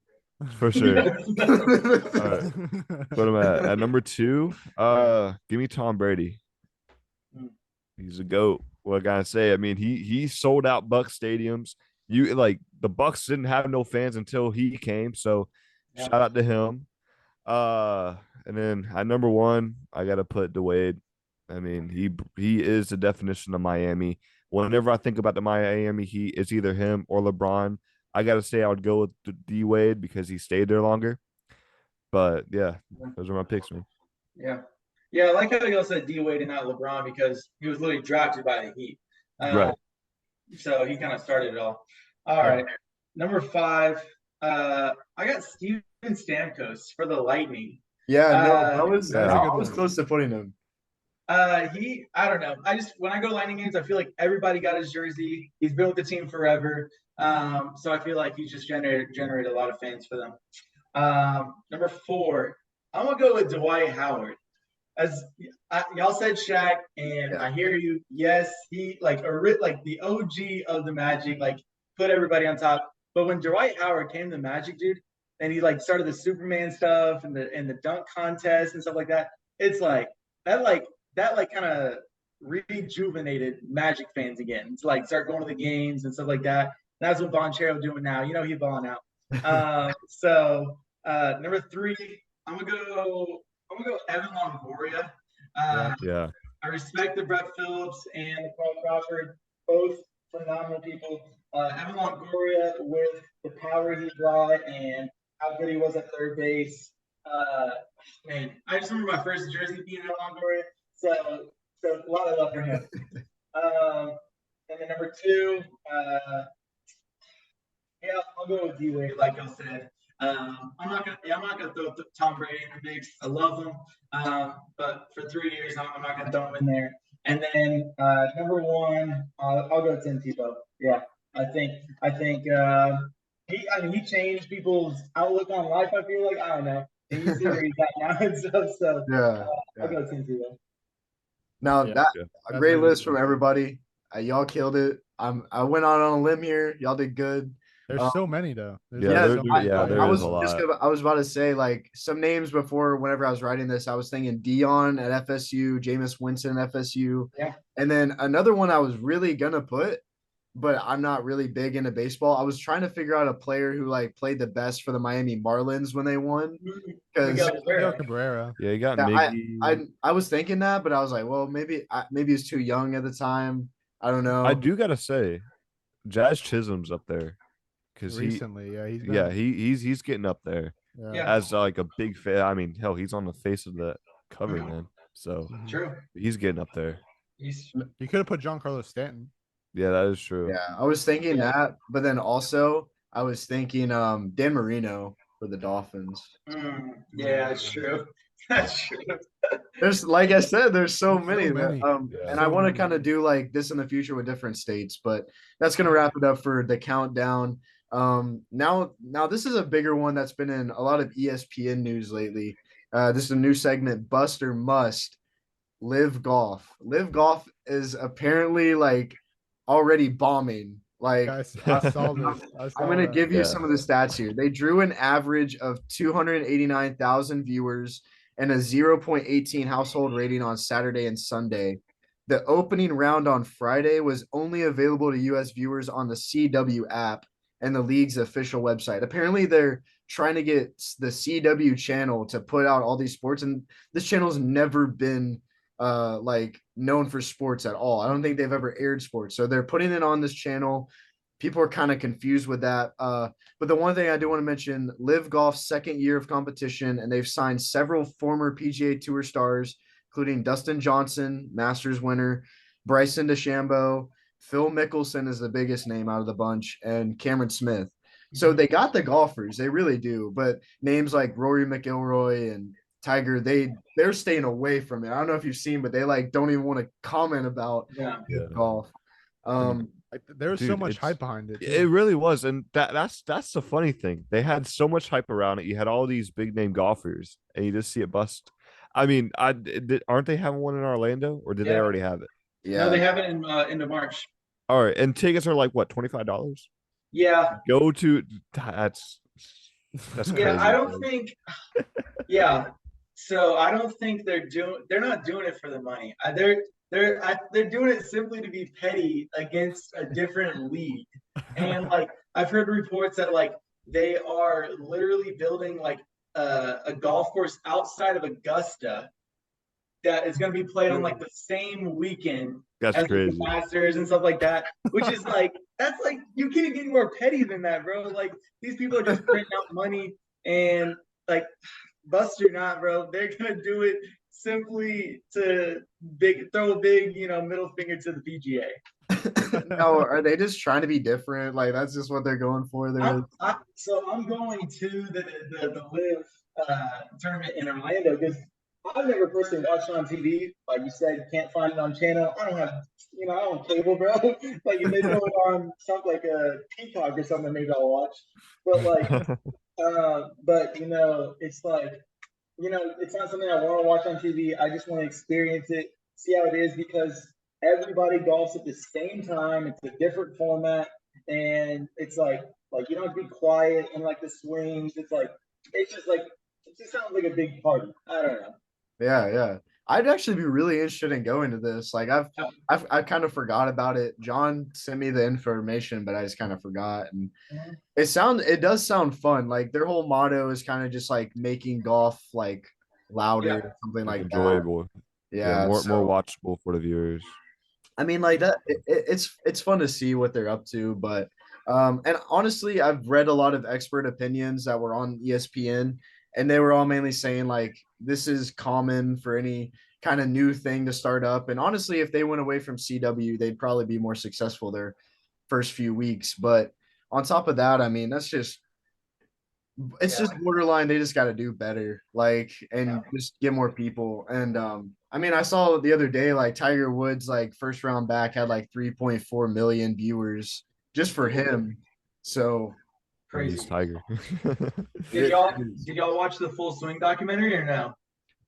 for sure. All right. Put him at number 2. Give me Tom Brady. He's a goat. What can I say? I mean, he sold out Bucs stadiums. You like the Bucs didn't have no fans until he came. So Yeah. shout out to him. And then at number 1, I gotta put Dwayne. I mean, he is the definition of Miami. Whenever I think about the Miami Heat, it's either him or LeBron. I gotta say I would go with D Wade because he stayed there longer. But yeah, those are my picks, man. Yeah. Yeah, I like how y'all said D Wade and not LeBron because he was literally drafted by the Heat. Right. So he kind of started it all. All right. Number 5. I got Steven Stamkos for the Lightning. Yeah, no, Uh, that was That's a I good was one. close to putting him. I don't know. When I go to Lightning games, I feel like everybody got his jersey. He's been with the team forever. So I feel like he's just generated a lot of fans for them. Number 4, I'm gonna go with Dwight Howard. As y'all said, Shaq, and Yeah. I hear you. Yes, he like the OG of the Magic, like put everybody on top. But when Dwight Howard came to Magic, dude, and he like started the Superman stuff and the dunk contest and stuff like that, it's like that kind of rejuvenated Magic fans again. To like start going to the games and stuff like that. That's what Bonchero doing now. You know he's balling out. Number 3, I'm gonna go Evan Longoria. Yeah. I respect the Brett Phillips and the Carl Crawford, both phenomenal people. Evan Longoria with the power he brought and how good he was at third base. Man, I just remember my first jersey being Evan Longoria, so a lot of love for him. And then number 2, yeah, I'll go with D Wade, like y'all said. I'm not gonna throw Tom Brady in the mix. I love him, but for 3 years, I'm not gonna throw him in there. And then number 1, I'll go Tim Tebow. Yeah, I think he changed people's outlook on life. I feel like I don't know. And you see where he's at now and stuff. So Yeah. I'll go Tim Tebow. Now Yeah. that Yeah. a great list from everybody. Y'all killed it. I went out on a limb here. Y'all did good. There's so many though. Yeah, so many. there is a lot. I was about to say like some names before. Whenever I was writing this, I was thinking Dion at FSU, Jameis Winston at FSU, Yeah. and then another one I was really gonna put, but I'm not really big into baseball. I was trying to figure out a player who like played the best for the Miami Marlins when they won because Miguel Cabrera. Yeah, you got yeah, Miggy. I was thinking that, but I was like, well, maybe he's too young at the time. I don't know. I do gotta say, Jazz Chisholm's up there because Recently, yeah, he's getting up there Yeah. as like a big fan. I mean, hell, he's on the face of the cover, man. So True. he's getting up there. You could have put Giancarlo Stanton. Yeah, that is true. Yeah, I was thinking that, but then also I was thinking Dan Marino for the Dolphins. Yeah, that's true. That's true. There's like I said, there's so many. Yeah. And I want to kind of do like this in the future with different states, but that's gonna wrap it up for the countdown. Now this is a bigger one that's been in a lot of ESPN news lately. This is a new segment, Bust or Must. Live Golf. Live Golf is apparently like already bombing. Like I saw this. I'm going to give you Yeah. some of the stats here. They drew an average of 289,000 viewers and a 0.18 household rating on Saturday and Sunday. The opening round on Friday was only available to U.S. viewers on the CW app and the league's official website. Apparently, they're trying to get the CW channel to put out all these sports, and this channel's never been like known for sports at all. I don't think they've ever aired sports. So they're putting it on this channel. People are kind of confused with that. But the one thing I do want to mention, Live Golf's second year of competition, and they've signed several former PGA Tour stars, including Dustin Johnson, Masters winner, Bryson DeChambeau, Phil Mickelson is the biggest name out of the bunch, and Cameron Smith. So they got the golfers, they really do. But names like Rory McIlroy and Tiger, they're staying away from it. I don't know if you've seen, but they like don't even want to comment about golf. There's so much hype behind it. It really was, and that's the funny thing. They had so much hype around it. You had all these big name golfers, and you just see it bust. I mean, aren't they having one in Orlando, or did they already have it? Yeah, no, they have it in into March. All right, and tickets are like what, $25? Yeah. Go to that's That's Yeah, crazy. I don't think. Yeah, so I don't think they're not doing it for the money. They're doing it simply to be petty against a different league. And like I've heard reports that like they are literally building like a golf course outside of Augusta that is going to be played on like the same weekend That's as like, the crazy. Masters and stuff like that, which is like that's like you can't get more petty than that, bro. Like these people are just printing out money and like bust or not, bro, they're gonna do it simply to throw a big, middle finger to the PGA. No, are they just trying to be different? Like that's just what they're going for. So I'm going to the live tournament in Orlando because I've never personally watched it on TV. Like you said, you can't find it on channel. I don't have, I don't cable, bro. Like if they throw it on something like a Peacock or something, maybe I'll watch. But like, it's like, it's not something I want to watch on TV. I just want to experience it, see how it is because everybody golfs at the same time. It's a different format, and it's like you don't have to be quiet and like the swings. It's just like it just sounds like a big party. I don't know. Yeah, yeah. I'd actually be really interested in going to this. Like I kind of forgot about it. John sent me the information, but I just kind of forgot. And it does sound fun. Like their whole motto is kind of just like making golf like louder, Yeah. something like that. Enjoyable. Yeah, Yeah, more so, watchable for the viewers. I mean, like that. It's fun to see what they're up to, but and honestly, I've read a lot of expert opinions that were on ESPN, and they were all mainly saying like this is common for any kind of new thing to start up. And honestly, if they went away from CW, they'd probably be more successful their first few weeks. But on top of that, I mean, it's just borderline. They just got to do better, like, and just get more people. And I mean, I saw the other day, like Tiger Woods, like first round back had like 3.4 million viewers just for him. So Crazy. He's Tiger. Did y'all watch the Full Swing documentary or no?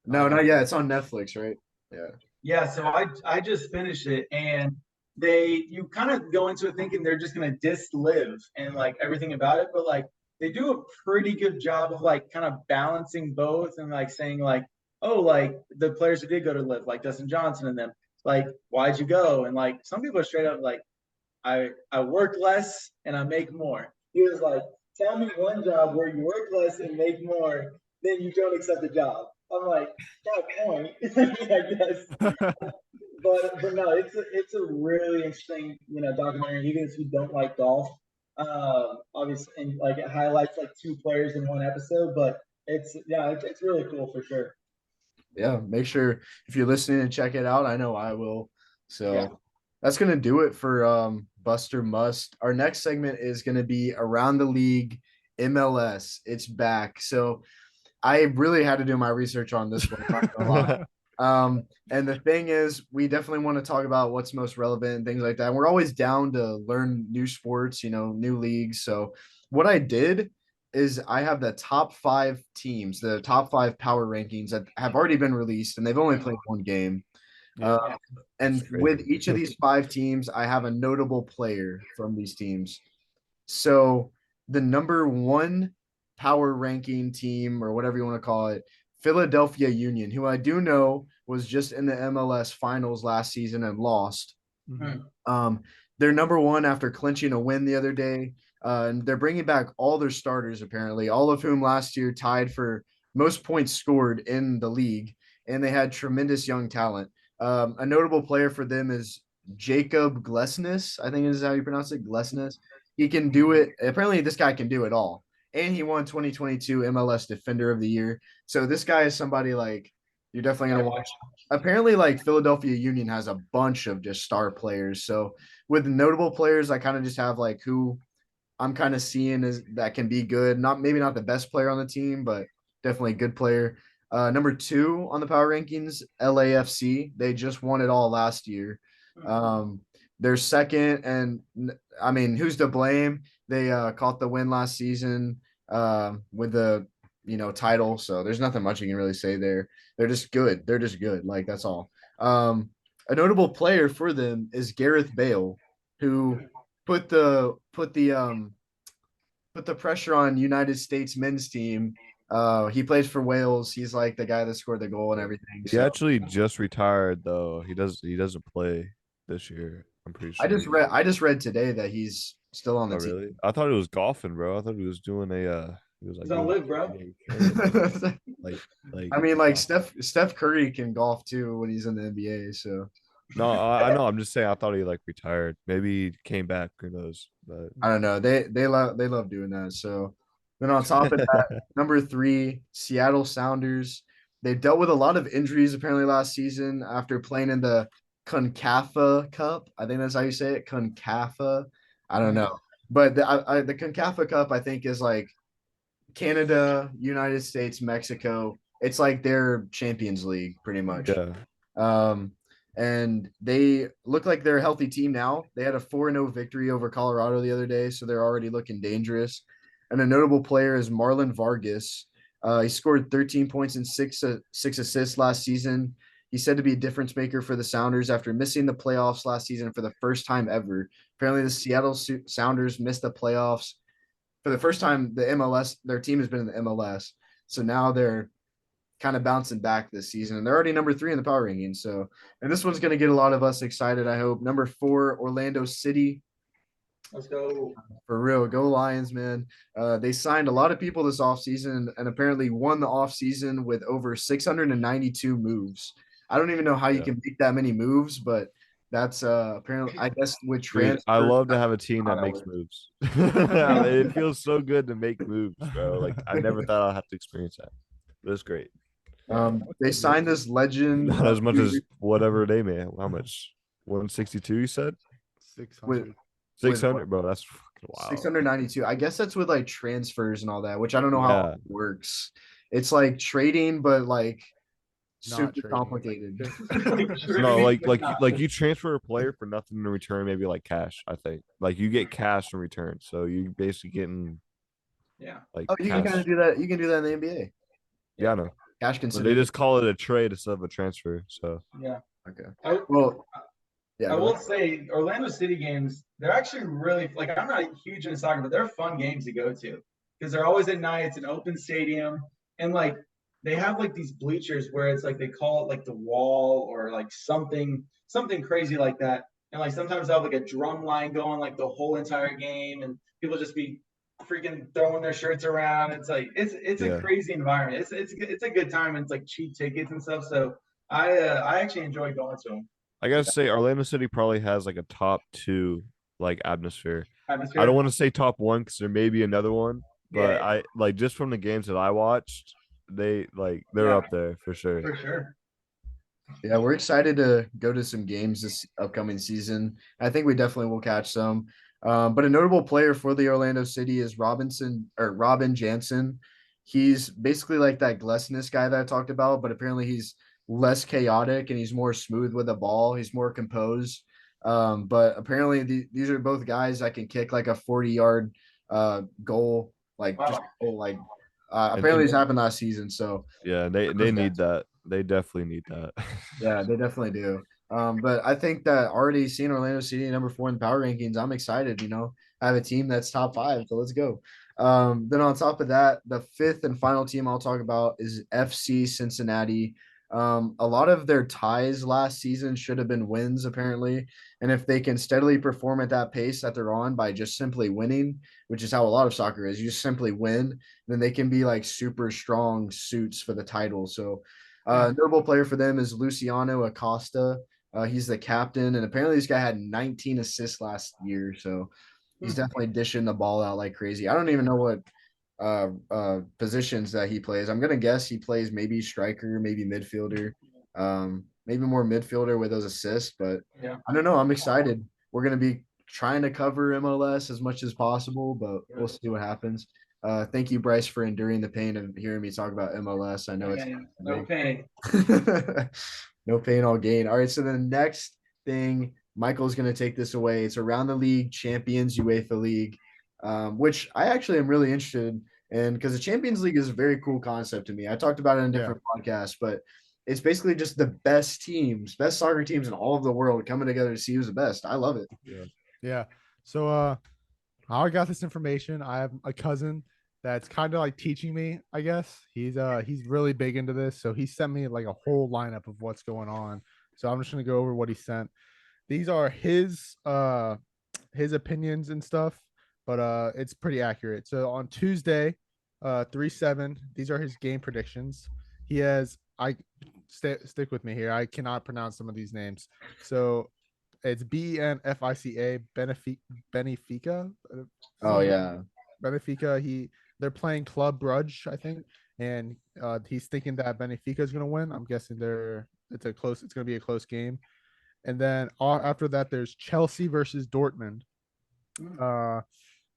No, not yet. It's on Netflix, right? Yeah. Yeah, so I just finished it and you kind of go into it thinking they're just gonna diss Live and like everything about it, but like they do a pretty good job of like kind of balancing both and like saying like, oh, like the players who did go to Live, like Dustin Johnson and them, like, why'd you go? And like some people are straight up like, I work less and I make more. He was like, tell me one job where you work less and make more, then you don't accept the job. I'm like, got a point, I guess. But no, it's a really interesting documentary. Even if you don't like golf, obviously, and like it highlights like two players in one episode. But it's really cool for sure. Yeah, make sure if you're listening to check it out. I know I will. So that's gonna do it for Buster Must. Our next segment is gonna be Around the League MLS. It's back. So I really had to do my research on this one. Not gonna lie. And the thing is, we definitely want to talk about what's most relevant and things like that. And we're always down to learn new sports, new leagues. So what I did is I have the top 5 teams, the top 5 power rankings that have already been released, and they've only played one game. And with each of these 5 teams, I have a notable player from these teams. So the number 1 power ranking team, or whatever you want to call it, Philadelphia Union, who I do know was just in the MLS finals last season and lost. Mm-hmm. They're number 1 after clinching a win the other day. And they're bringing back all their starters, apparently, all of whom last year tied for most points scored in the league. And they had tremendous young talent. A notable player for them is Jacob Glesnes. I think is how you pronounce it, Glesnes. He can do it. Apparently, this guy can do it all. And he won 2022 MLS Defender of the Year. So this guy is somebody like you're definitely going to watch. Apparently, like Philadelphia Union has a bunch of just star players. So with notable players, I kind of just have like who I'm kind of seeing is that can be good. Maybe not the best player on the team, but definitely a good player. Number 2 on the power rankings, LAFC. They just won it all last year. They're second, and I mean, who's to blame? They caught the win last season with the title, so there's nothing much you can really say there. They're just good. They're just good. Like that's all. A notable player for them is Gareth Bale, who put the put the pressure on United States men's team. He plays for Wales. He's like the guy that scored the goal and everything. He So actually just retired though. He doesn't play this year. I'm pretty I sure. just read today that he's still on the Oh team. really? I thought it was golfing, bro. I thought he was doing he was like He's on doing live, bro. PGA Canada. Like I mean, like Steph Curry can golf too when he's in the NBA. So no, I know. I'm just saying. I thought he like retired. Maybe he came back. Who knows? But I don't know. They love doing that. So then on top of that, number 3, Seattle Sounders. They dealt with a lot of injuries apparently last season after playing in the CONCACAF Cup. I think that's how you say it, CONCACAF. I don't know, but the CONCACAF Cup I think is like Canada, United States, Mexico. It's like their Champions League pretty much. yeah, Um, and they look like they're a healthy team now. They had a 4-0 victory over Colorado the other day, so they're already looking dangerous. And a notable player is Marlon Vargas. He scored 13 points and six assists last season. He's said to be a difference maker for the Sounders after missing the playoffs last season for the first time ever. Apparently, the Seattle Sounders missed the playoffs for the first time. The MLS, their team has been in the MLS, so now they're kind of bouncing back this season, and they're already number 3 in the power rankings. So, and this one's going to get a lot of us excited, I hope. Number 4, Orlando City. Let's go. For real, go Lions, man. They signed a lot of people this offseason and apparently won the offseason with over 692 moves. I don't even know how you yeah. can make that many moves, but that's apparently, I guess, with Dude, transfer. I love to have a team that How that makes works. moves. It feels so good to make moves, bro. Like I never thought I'd have to experience that. But it's great. They signed this legend Not as much as whatever they may. How much? 162, you said? 600. 600, bro. That's fucking wild. 692. I guess that's with like transfers and all that, which I don't know how Yeah. it works. It's like trading, but like Not super trading. complicated. No, like you transfer a player for nothing in return, maybe like cash, I think. Like you get cash in return. So you basically getting Yeah. like Oh, you can cash. kind of do that. You can do that in the NBA. Yeah, I know. Cash But considered. they just call it a trade instead of a transfer. So Yeah. Okay. I, Well, yeah. I go will ahead. say Orlando City games, they're actually really like I'm not huge into soccer, but they're fun games to go to because they're always at night. It's an open stadium, and like they have like these bleachers where it's like they call it like the wall or like something crazy like that. And like sometimes they have like a drum line going like the whole entire game, and people just be freaking throwing their shirts around. It's like it's a yeah. crazy environment. It's a good time and it's like cheap tickets and stuff. So I actually enjoy going to them. I gotta say Orlando City probably has like a top 2 like atmosphere. I don't Atmosphere. want to say top 1 because there may be another one, but Yeah. I like just from the games that I watched, they're Yeah. up there for sure. For sure. Yeah, we're excited to go to some games this upcoming season. I think we definitely will catch some. But a notable player for the Orlando City is Robin Jansen. He's basically like that Glessness guy that I talked about, but apparently he's less chaotic and he's more smooth with the ball. He's more composed. But apparently these are both guys that can kick like a 40-yard goal, like just Wow. goal, like And apparently it's happened last season. So yeah, they need that. They definitely need that. yeah, they definitely do. But I think that already seeing Orlando City number 4 in the power rankings, I'm excited. I have a team that's top 5, so let's go. Then on top of that, the 5th and final team I'll talk about is FC Cincinnati. A lot of their ties last season should have been wins, apparently. And if they can steadily perform at that pace that they're on by just simply winning, which is how a lot of soccer is, you just simply win, then they can be like super strong suits for the title. So notable player for them is Luciano Acosta. He's the captain, and apparently this guy had 19 assists last year. So he's definitely dishing the ball out like crazy. I don't even know what positions that he plays. I'm gonna guess he plays maybe striker, maybe midfielder, maybe more midfielder with those assists. But Yeah. I don't know. I'm excited. We're gonna be trying to cover MLS as much as possible, but we'll see what happens. Thank you, Bryce, for enduring the pain of hearing me talk about MLS. I know it's No pain. no pain, all gain. All right, so the next thing, Michael's going to take this away. It's around the league champions UEFA League, which I actually am really interested in because the Champions League is a very cool concept to me. I talked about it in different podcasts, but it's basically just the best teams, best soccer teams in all of the world coming together to see who's the best. I love it. Yeah. So How I got this information, I have a cousin that's kind of like teaching me, I guess. He's really big into this, so he sent me like a whole lineup of what's going on. So I'm just gonna go over what he sent. These are his opinions and stuff, but it's pretty accurate. So on Tuesday, 3-7, these are his game predictions. He has stick with me here. I cannot pronounce some of these names. So it's Benfica, Benfica, Oh yeah. Benfica. They're playing Club Brugge, I think, and he's thinking that Benfica is going to win. I'm guessing it's going to be a close game. And then after that, there's Chelsea versus Dortmund.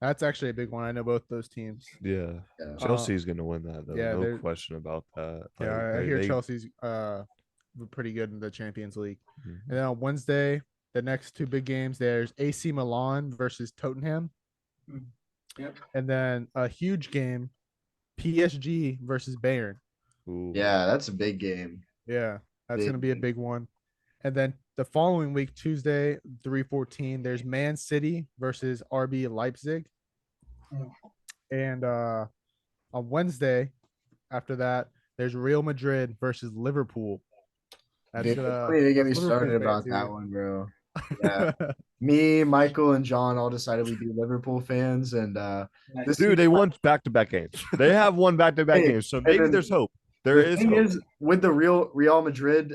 That's actually a big one. I know both those teams. Yeah. Chelsea's gonna win that though. yeah, No question about that. Yeah, I hear Chelsea's pretty good in the Champions League. And then on Wednesday, the next two big games, there's AC Milan versus Tottenham. Yep. And then a huge game, PSG versus Bayern. Ooh. Yeah, that's a big game. Yeah, that's going to Big be a game. big one. And then the following week, Tuesday, 3/14, there's Man City versus RB Leipzig. And on Wednesday, after that, there's Real Madrid versus Liverpool. That's Dude, don't even get me started about that one, bro. Yeah. Me, Michael, and John all decided we'd be Liverpool fans, and they won back-to-back games. They have won back-to-back games, so maybe there's hope. There is hope. With the Real Madrid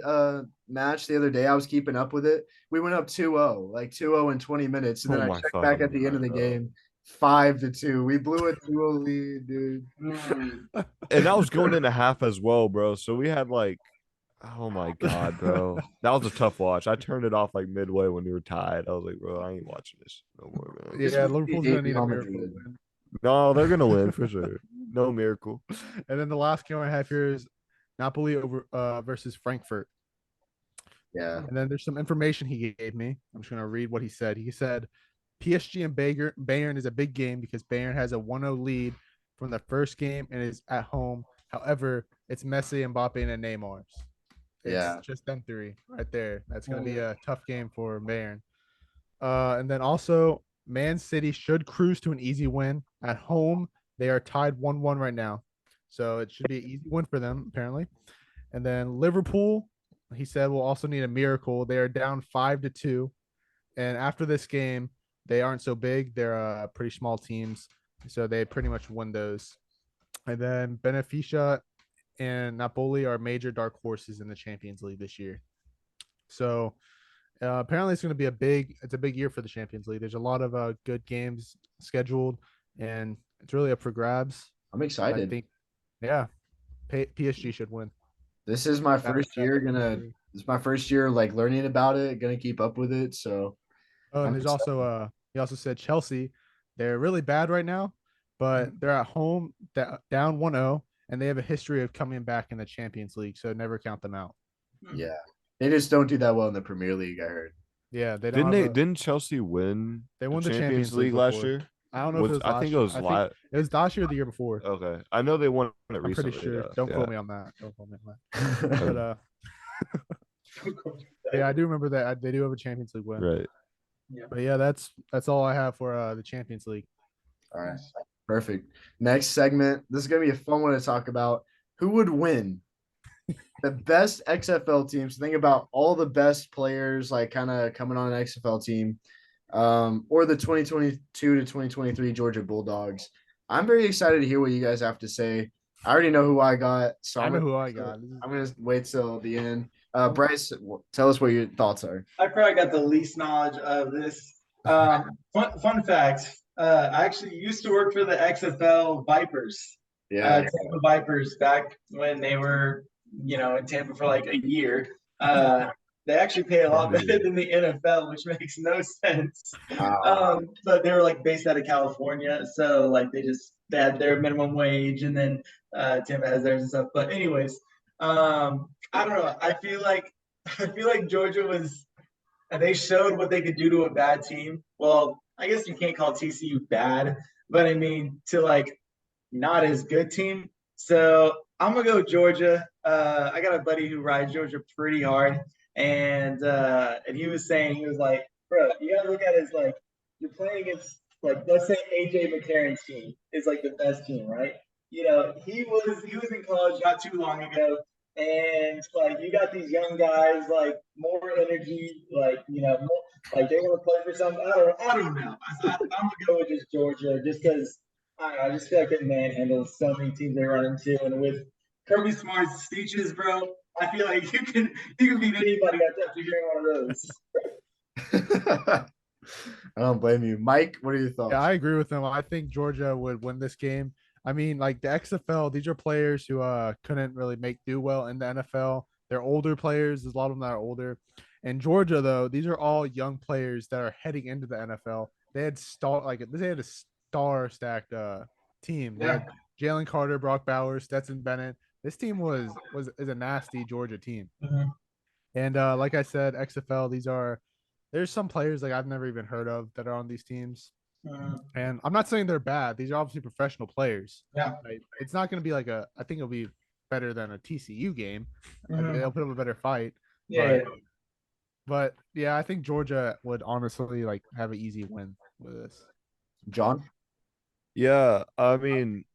match the other day, I was keeping up with it. We went up 2-0, like 2-0 in 20 minutes, and then I checked back at the end of the game, 5-2. We blew a 2-0 lead, dude. And that was going into half as well, bro. So we had like, oh my god, bro, that was a tough watch. I turned it off like midway when we were tied. I was like, bro, I ain't watching this no more, man. Yeah, Liverpool's gonna need a miracle win. No, they're gonna win for sure. No miracle. And then the last game I have here is Napoli versus Frankfurt. Yeah. And then there's some information he gave me. I'm just gonna read what he said. He said PSG and Bayern is a big game because Bayern has a 1-0 lead from the first game and is at home. However, it's Messi, Mbappe, and Neymar's. It's just them three right there. That's going to be a tough game for Bayern. And then also, Man City should cruise to an easy win. At home, they are tied 1-1 right now. So it should be an easy win for them, apparently. And then Liverpool, he said, will also need a miracle. They are down 5-2. And after this game, they aren't so big. They're pretty small teams. So they pretty much win those. And then Benfica and Napoli are major dark horses in the Champions League this year. So apparently it's going to be a big year for the Champions League. There's a lot of good games scheduled, and it's really up for grabs. I'm excited. I think, yeah, PSG should win. This is my first year. It's my first year like learning about it. Gonna keep up with it. So. And there's also he also said Chelsea, they're really bad right now, but they're at home down 1-0. And they have a history of coming back in the Champions League, so never count them out. Yeah, they just don't do that well in the Premier League. I heard. Yeah, they didn't Chelsea win? They won the Champions League last year. I don't know if it was. I think it was last. It was last year or the year before. Okay, I know they won it recently. I'm pretty sure. Don't quote me on that. But yeah, I do remember that they do have a Champions League win. Right. Yeah. But yeah, that's all I have for the Champions League. All right. Perfect. Next segment. This is going to be a fun one to talk about. Who would win? The best XFL teams. Think about all the best players like kind of coming on an XFL team, or the 2022 to 2023 Georgia Bulldogs. I'm very excited to hear what you guys have to say. I already know who I got. So I know who I got. I'm going to wait till the end. Bryce, tell us what your thoughts are. I probably got the least knowledge of this. Fun fact. I actually used to work for the XFL Vipers. Yeah. Tampa Vipers back when they were, in Tampa for like a year. They actually pay a lot better than the NFL, which makes no sense. But they were like based out of California. So like they had their minimum wage, and then Tampa has theirs and stuff. But anyways, I don't know. I feel like Georgia they showed what they could do to a bad team. Well, I guess you can't call TCU bad, but I mean to like not as good team. So I'm gonna go Georgia. I got a buddy who rides Georgia pretty hard, and he was saying, he was like, bro, you gotta look at it as like you're playing against like let's say AJ McCarron's team is like the best team, right? He was in college not too long ago, and like you got these young guys like more energy, more, like they want to play for something. I don't know. I'm gonna go with just Georgia, just because I just feel like they manhandle so many teams they run into, and with Kirby Smart's speeches, bro, I feel like you can beat anybody after hearing one of those. I don't blame you. Mike, what are your Yeah, thoughts? I agree with them. I think Georgia would win this game. I mean, like the XFL, these are players who couldn't really make do well in the NFL. They're older players. There's a lot of them that are older. And Georgia, though, these are all young players that are heading into the NFL. They had a star stacked team. They Yeah. had Jalen Carter, Brock Bowers, Stetson Bennett. This team is a nasty Georgia team. Mhm. And like I said, XFL, there's some players like I've never even heard of that are on these teams. Mhm. And I'm not saying they're bad. These are obviously professional players. Yeah. Right? It's not going to be I think it'll be better than a TCU game. Mhm. They'll put up a better fight. Yeah. But yeah, I think Georgia would honestly like have an easy win with this. John? Yeah, I mean,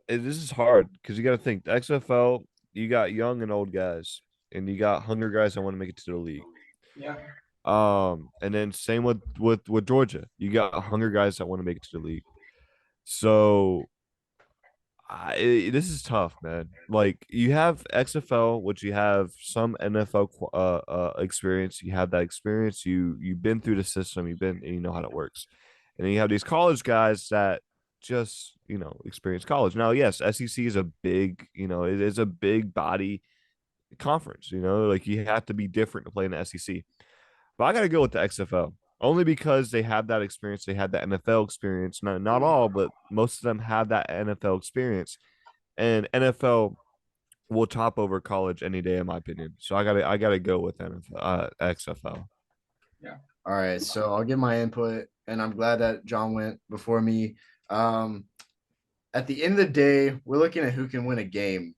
this is hard because you got to think the XFL. You got young and old guys, and you got hunger guys that want to make it to the league. Yeah. And then same with Georgia. You got hunger guys that want to make it to the league. So this is tough, man. Like you have XFL, which you have some NFL experience. You have that experience. You've been through the system. And you know how it works. And then you have these college guys that just experience college. Now, yes, SEC is a big it is a big body conference. Like you have to be different to play in the SEC. But I got to go with the XFL only because they have that experience. They had that NFL experience. Not all, but most of them have that NFL experience. And NFL will top over college any day, in my opinion. So I gotta go with XFL. Yeah. All right, so I'll give my input, and I'm glad that John went before me. Um, at the end of the day, we're looking at who can win a game.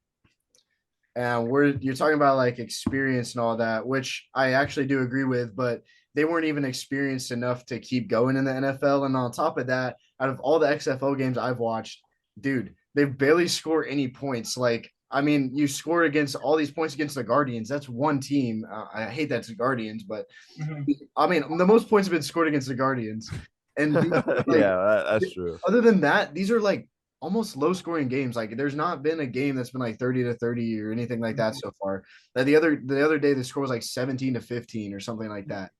And you're talking about like experience and all that, which I actually do agree with, but they weren't even experienced enough to keep going in the NFL. And on top of that, out of all the XFL games I've watched, dude, they've barely scored any points. Like, I mean, you score against all these points against the Guardians. That's one team. I hate that's the Guardians, but Mhm. I mean, the most points have been scored against the Guardians. And like, Yeah, that's true. other than that, these are like almost low scoring games. Like there's not been a game that's been like 30 to 30 or anything like that so far. The other day the score was like 17 to 15 or something like that.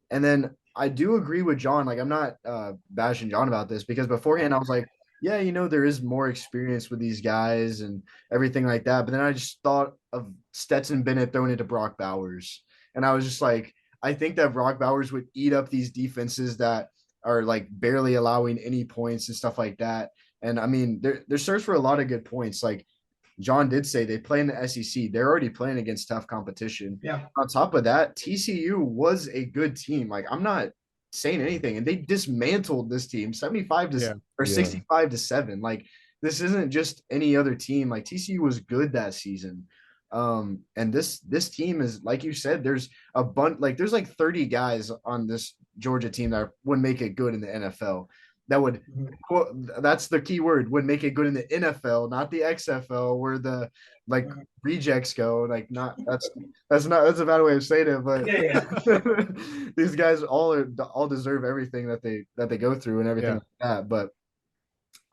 And then I do agree with John. Like I'm not bashing John about this because beforehand I was like, yeah, there is more experience with these guys and everything like that. But then I just thought of Stetson Bennett throwing it to Brock Bowers. And I was just like, I think that Brock Bowers would eat up these defenses that are like barely allowing any points and stuff like that. And I mean, they're serves for a lot of good points. Like John did say, they play in the SEC. They're already playing against tough competition. Yeah. On top of that, TCU was a good team. Like I'm not saying anything, and they dismantled this team 75 to Yeah. or Yeah. 65-7. Like this isn't just any other team. Like TCU was good that season. And this team is like you said, there's a bunch there's like 30 guys on this Georgia team that would make it good in the NFL. That would that's the key word, would make it good in the NFL, not the XFL where the like rejects go. Like not that's a bad way of saying it, but Yeah. these guys all deserve everything that they go through and everything like that. But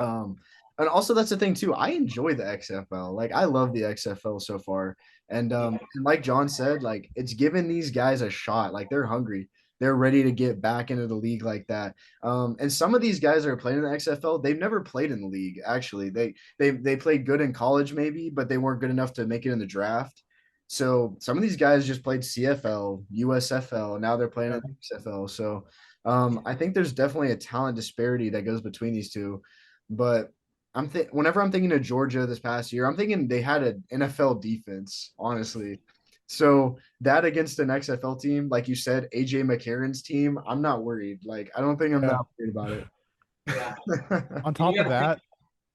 and also that's the thing too. I enjoy the XFL. Like I love the XFL so far. And like John said, like it's given these guys a shot. Like they're hungry. They're ready to get back into the league like that. And some of these guys that are playing in the XFL, they've never played in the league. Actually, they played good in college maybe, but they weren't good enough to make it in the draft. So some of these guys just played CFL, USFL, and now they're playing in the XFL. So I think there's definitely a talent disparity that goes between these two. But whenever I'm thinking of Georgia this past year, I'm thinking they had an NFL defense, honestly. So that against an XFL team, like you said, AJ McCarron's team, I'm not worried. Like I don't think I'm that worried about it. Yeah. On top of that,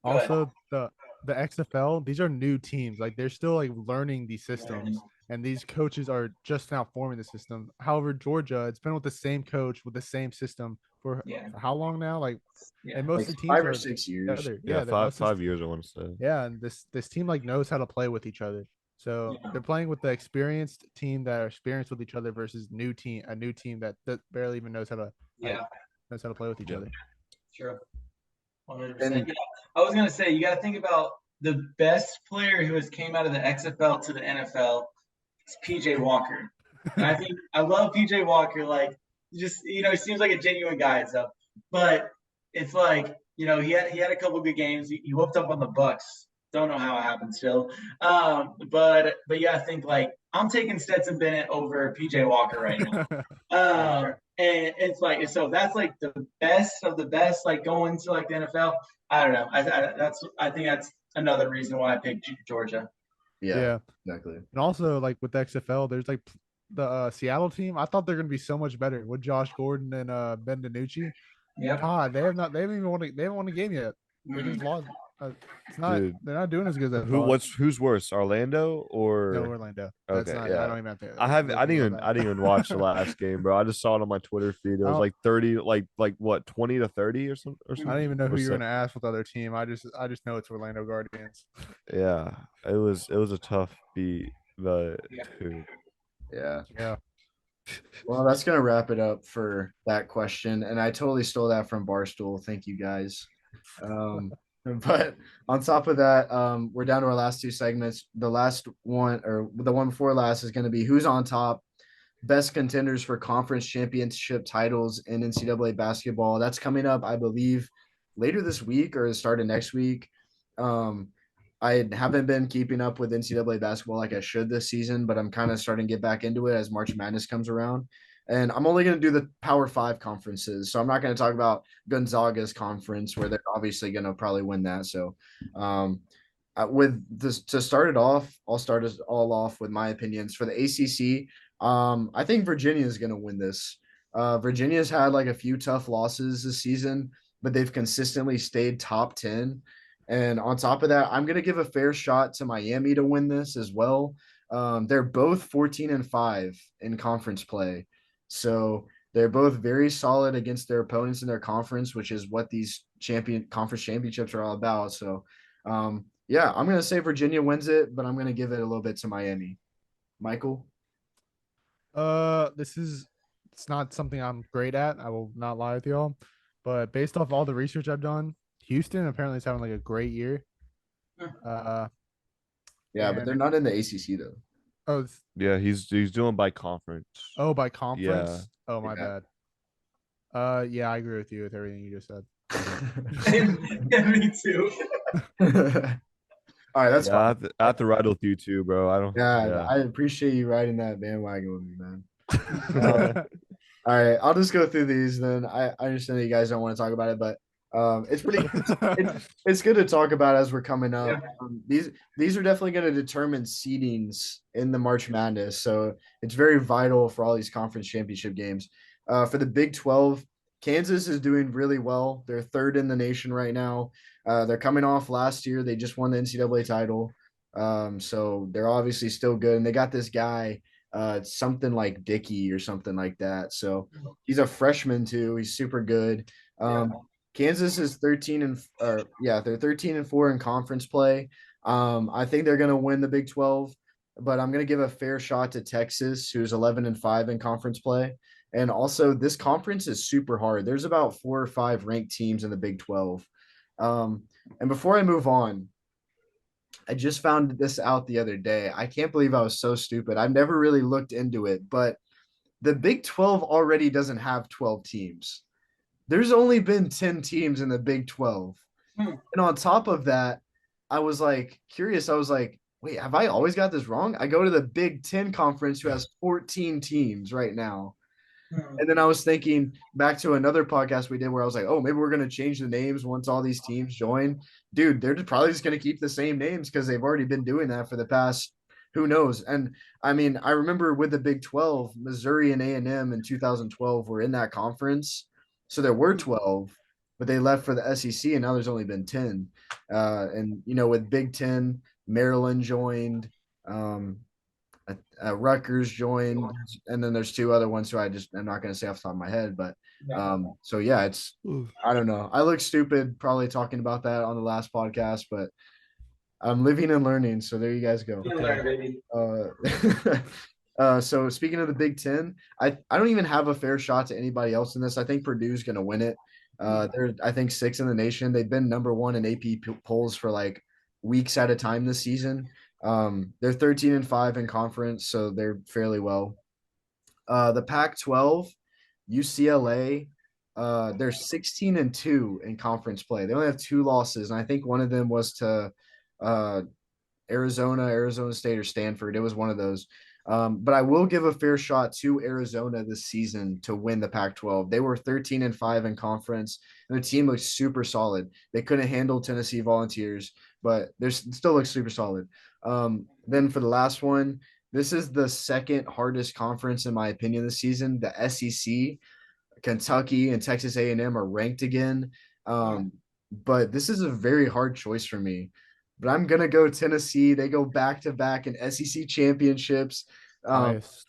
Go ahead. also the XFL, these are new teams. Like they're still like learning these systems. and these coaches are just now forming the system. However, Georgia, it's been with the same coach with the same system for how long now? Like, and most Like of the teams 5 or 6 years. together. Yeah, Yeah, they're five most of 5 years I want to say. yeah, and this team like knows how to play with each other. So Yeah. they're playing with the experienced team that are experienced with each other versus a new team that barely even knows how to Yeah, play with each Yeah. other. sure. 100%. And Yeah, I was gonna say you got to think about the best player who has came out of the XFL to the NFL. It's PJ Walker, and I think I love PJ Walker. Like, just he seems like a genuine guy and stuff. But it's like he had a couple good games. He whooped up on the Bucs. Don't know how it happened still. But yeah, I think like I'm taking Stetson Bennett over PJ Walker right now. And it's like so that's like the best of the best, like going to like the NFL. I don't know. I think that's another reason why I picked Georgia. yeah, Yeah, exactly. and also like with the XFL, there's like the Seattle team. I thought they're gonna be so much better with Josh Gordon and Ben DiNucci. Yep. God, they haven't even won a game yet. They just lost. It's not Dude, they're not doing as good as I thought. who's worse, Orlando No, or Orlando. That's okay, not. I yeah. don't even have to. I Look didn't into even that. I didn't even watch the last game, bro. I just saw it on my Twitter feed. It I was don't, like 30, like what, 20-30 or something or I something. don't even know who Or you're so, gonna ask with the other team. I just know it's Orlando Guardians. yeah, it was a tough beat, but Yeah. dude, Yeah. Yeah. Well, that's gonna wrap it up for that question. And I totally stole that from Barstool. Thank you guys. But on top of that, we're down to our last two segments. The last one, or the one before last, is going to be who's on top, best contenders for conference championship titles in NCAA basketball. That's coming up, I believe, later this week or the start of next week. Um, I haven't been keeping up with NCAA basketball like I should this season, but I'm kind of starting to get back into it as March Madness comes around. And I'm only going to do the Power Five conferences. So I'm not going to talk about Gonzaga's conference where they're obviously going to probably win that. So, with this to start it off, I'll start us all off with my opinions for the ACC. I think Virginia is going to win this. Virginia's had like a few tough losses this season, but they've consistently stayed top 10. And on top of that, I'm going to give a fair shot to Miami to win this as well. They're both 14-5 in conference play. So they're both very solid against their opponents in their conference, which is what these conference championships are all about. So, yeah, I'm going to say Virginia wins it, but I'm going to give it a little bit to Miami. Michael? It's not something I'm great at. I will not lie with y'all, but based off all the research I've done, Houston apparently is having like a great year. Uh, Yeah, but they're not in the ACC though. oh, yeah, he's doing by conference. by conference. Yeah. Oh, my Yeah. bad. Yeah, I agree with you with everything you just said. Yeah, me too. All right, that's Yeah, fine. I have to ride with you too, bro. I don't. Yeah, Yeah. I appreciate you riding that bandwagon with me, man. All right, I'll just go through these then. I understand that you guys don't want to talk about it, but it's good to talk about as we're coming up. These are definitely going to determine seedings in the March Madness, so it's very vital for all these conference championship games. For the Big 12, Kansas is doing really well. They're third in the nation right now. They're coming off last year. They just won the NCAA title, so they're obviously still good. And they got this guy, something like Dickey or something like that. So he's a freshman too. He's super good. Kansas is 13 they're 13-4 in conference play. I think they're gonna win the Big 12, but I'm gonna give a fair shot to Texas, who's 11-5 in conference play. And also, this conference is super hard. There's about 4 or 5 ranked teams in the Big 12. And before I move on, I just found this out the other day. I can't believe I was so stupid. I've never really looked into it, but the Big 12 already doesn't have 12 teams. There's only been 10 teams in the Big 12. And on top of that, I was like curious. I was like, wait, have I always got this wrong? I go to the Big 10 conference who has 14 teams right now. And then I was thinking back to another podcast we did where I was like, oh, maybe we're going to change the names once all these teams join. Dude, they're probably just going to keep the same names because they've already been doing that for the past, who knows. And I mean, I remember with the Big 12, Missouri and A&M in 2012 were in that conference. So there were 12, but they left for the SEC, and now there's only been 10. And, with Big 10, Maryland joined. Rutgers joined, and then there's two other ones who I'm not going to say off the top of my head, but Yeah. so yeah, it's I don't know. I look stupid probably talking about that on the last podcast, but I'm living and learning. So there you guys go. You learn, baby. So speaking of the Big Ten, I don't even have a fair shot to anybody else in this. I think Purdue's going to win it. They're I think sixth in the nation. They've been number one in AP polls for like weeks at a time this season. They're 13-5 in conference, so they're fairly well. The Pac-12, UCLA, they're 16-2 in conference play. They only have two losses, and I think one of them was to Arizona State, or Stanford. It was one of those. But I will give a fair shot to Arizona this season to win the Pac-12. They were 13-5 in conference, and their team looks super solid. They couldn't handle Tennessee Volunteers, but they still look super solid. Then for the last one, this is the second hardest conference in my opinion this season. The SEC, Kentucky and Texas A&M are ranked again. But this is a very hard choice for me. But I'm gonna go Tennessee. They go back to back in SEC championships. Biased.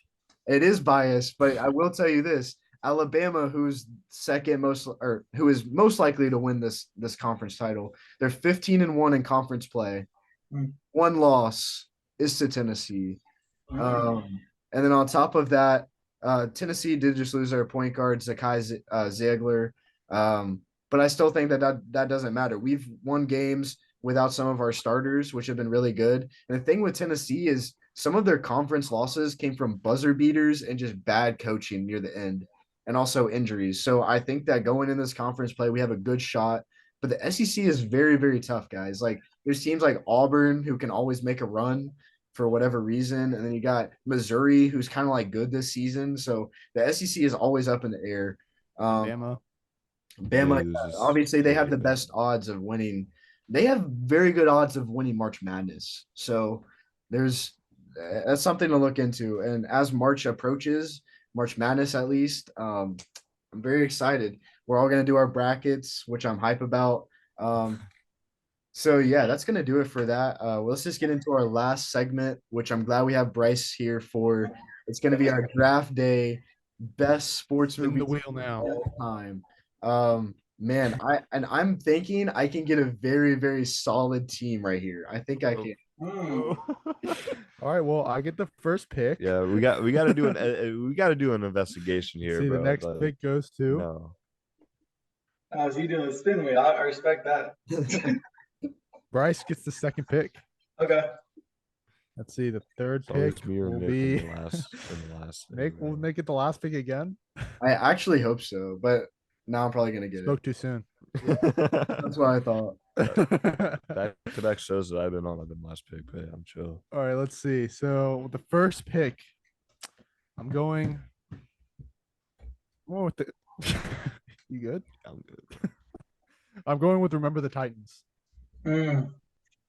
It is biased, but I will tell you this: Alabama, who's second most, or who is most likely to win this conference title, they're 15-1 in conference play. One loss is to Tennessee. And then on top of that, Tennessee did just lose their point guard, Zakai Ziegler. But I still think that doesn't matter. We've won games without some of our starters, which have been really good. And the thing with Tennessee is some of their conference losses came from buzzer beaters and just bad coaching near the end, and also injuries. So I think that going in this conference play, we have a good shot. But the SEC is very, very tough, guys. Like there's teams like Auburn who can always make a run for whatever reason. And then you got Missouri, who's kind of like good this season. So the SEC is always up in the air. Bama, obviously, they have the best odds of winning. They have very good odds of winning March Madness. So that's something to look into. And as March approaches, March Madness at least, I'm very excited. We're all going to do our brackets, which I'm hype about. So yeah, that's gonna do it for that. Let's just get into our last segment, which I'm glad we have Bryce here for. It's gonna be our draft day best sports movie the wheel now. all time. Man, I'm thinking I can get a very, very solid team right here. I think I can. All right, well, I get the first pick. Yeah, we got to do an investigation here. See, bro, the next pick goes to. No. How's he doing the spin wheel? I respect that. Bryce gets the second pick. Okay. Let's see. The third So pick it's me or will Nick be. in the last Nick will make it the last pick again. I actually hope so, but now I'm probably gonna get Spoke too soon. That's what I thought. Back shows that I've been last pick, but I'm chill. All right, let's see. So with the first pick, I'm going. Oh, with the. You good? I'm good. I'm going with Remember the Titans. I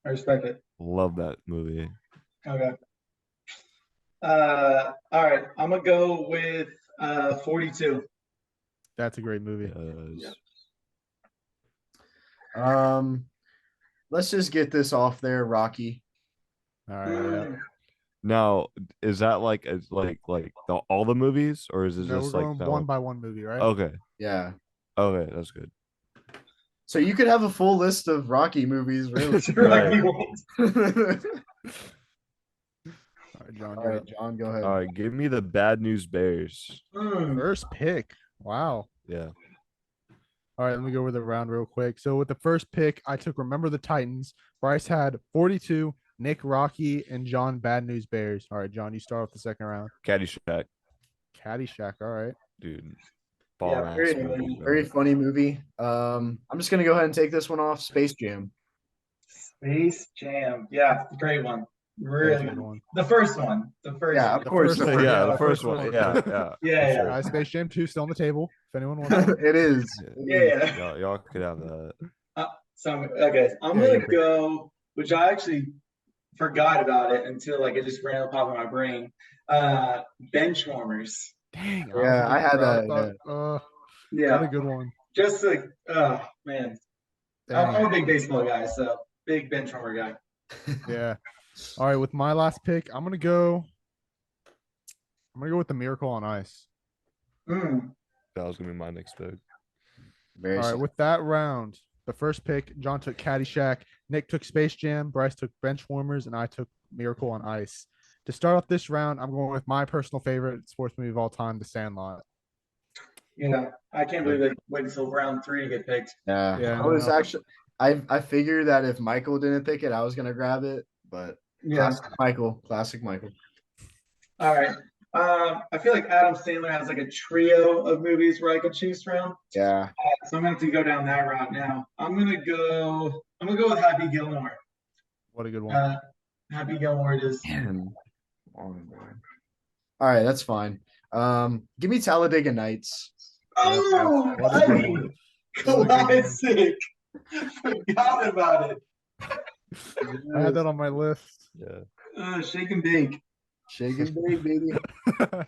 respect it. Love that movie. Okay. All right. I'm gonna go with 42. That's a great movie. Let's just get this off there, Rocky. All right. Yeah. Now, is that like all the movies, or is it No, just we're like going one by one movie, right? Okay. Yeah. Okay, that's good. So you could have a full list of Rocky movies, really. Right. All right, John. All right, John, go ahead. All right, give me the Bad News Bears. First pick. Wow. Yeah. All right, let me go over the round real quick. So with the first pick, I took Remember the Titans. Bryce had 42, Nick Rocky, and John Bad News Bears. All right, John, you start off the second round. Caddyshack. Caddyshack. All right. Dude. Very funny movie. I'm just gonna go ahead and take this one off. Space Jam. Space Jam. Yeah, great one. Really good one. The first one. Yeah, of course. The first one. Yeah. Yeah. Space Jam 2 still on the table. If anyone wants it. It is. Yeah. Y'all could have that. Okay. I'm gonna go, which I actually forgot about it until like it just randomly popped in my brain. Benchwarmers. Dang. Yeah, I had that. Yeah. What a good one. Just like, man. I'm a big baseball guy, so big benchwarmer guy. Yeah. All right, with my last pick, I'm gonna go I'm gonna go with the Miracle on Ice. Mm. That was gonna be my next pick. Very All right, solid. with that round, the first pick, John took Caddyshack, Nick took Space Jam, Bryce took Benchwarmers, and I took Miracle on Ice. To start off this round, I'm going with my personal favorite sports movie of all time, The Sandlot. Yeah, I can't believe they waited until round 3 to get picked. Yeah. Yeah, I was no. actually I figured that if Michael didn't pick it, I was gonna grab it, but Yeah. classic Michael. All right. I feel like Adam Sandler has like a trio of movies where I could choose from. Yeah. So I'm going to go down that route now. I'm gonna go with Happy Gilmore. What a good one. Happy Gilmore it is. Man. All right, that's fine. Give me Talladega Nights. Oh, What a good buddy. one. Classic. Forgot about it. I had that on my list. Yeah. Shake and bake. Shake and bake, baby. All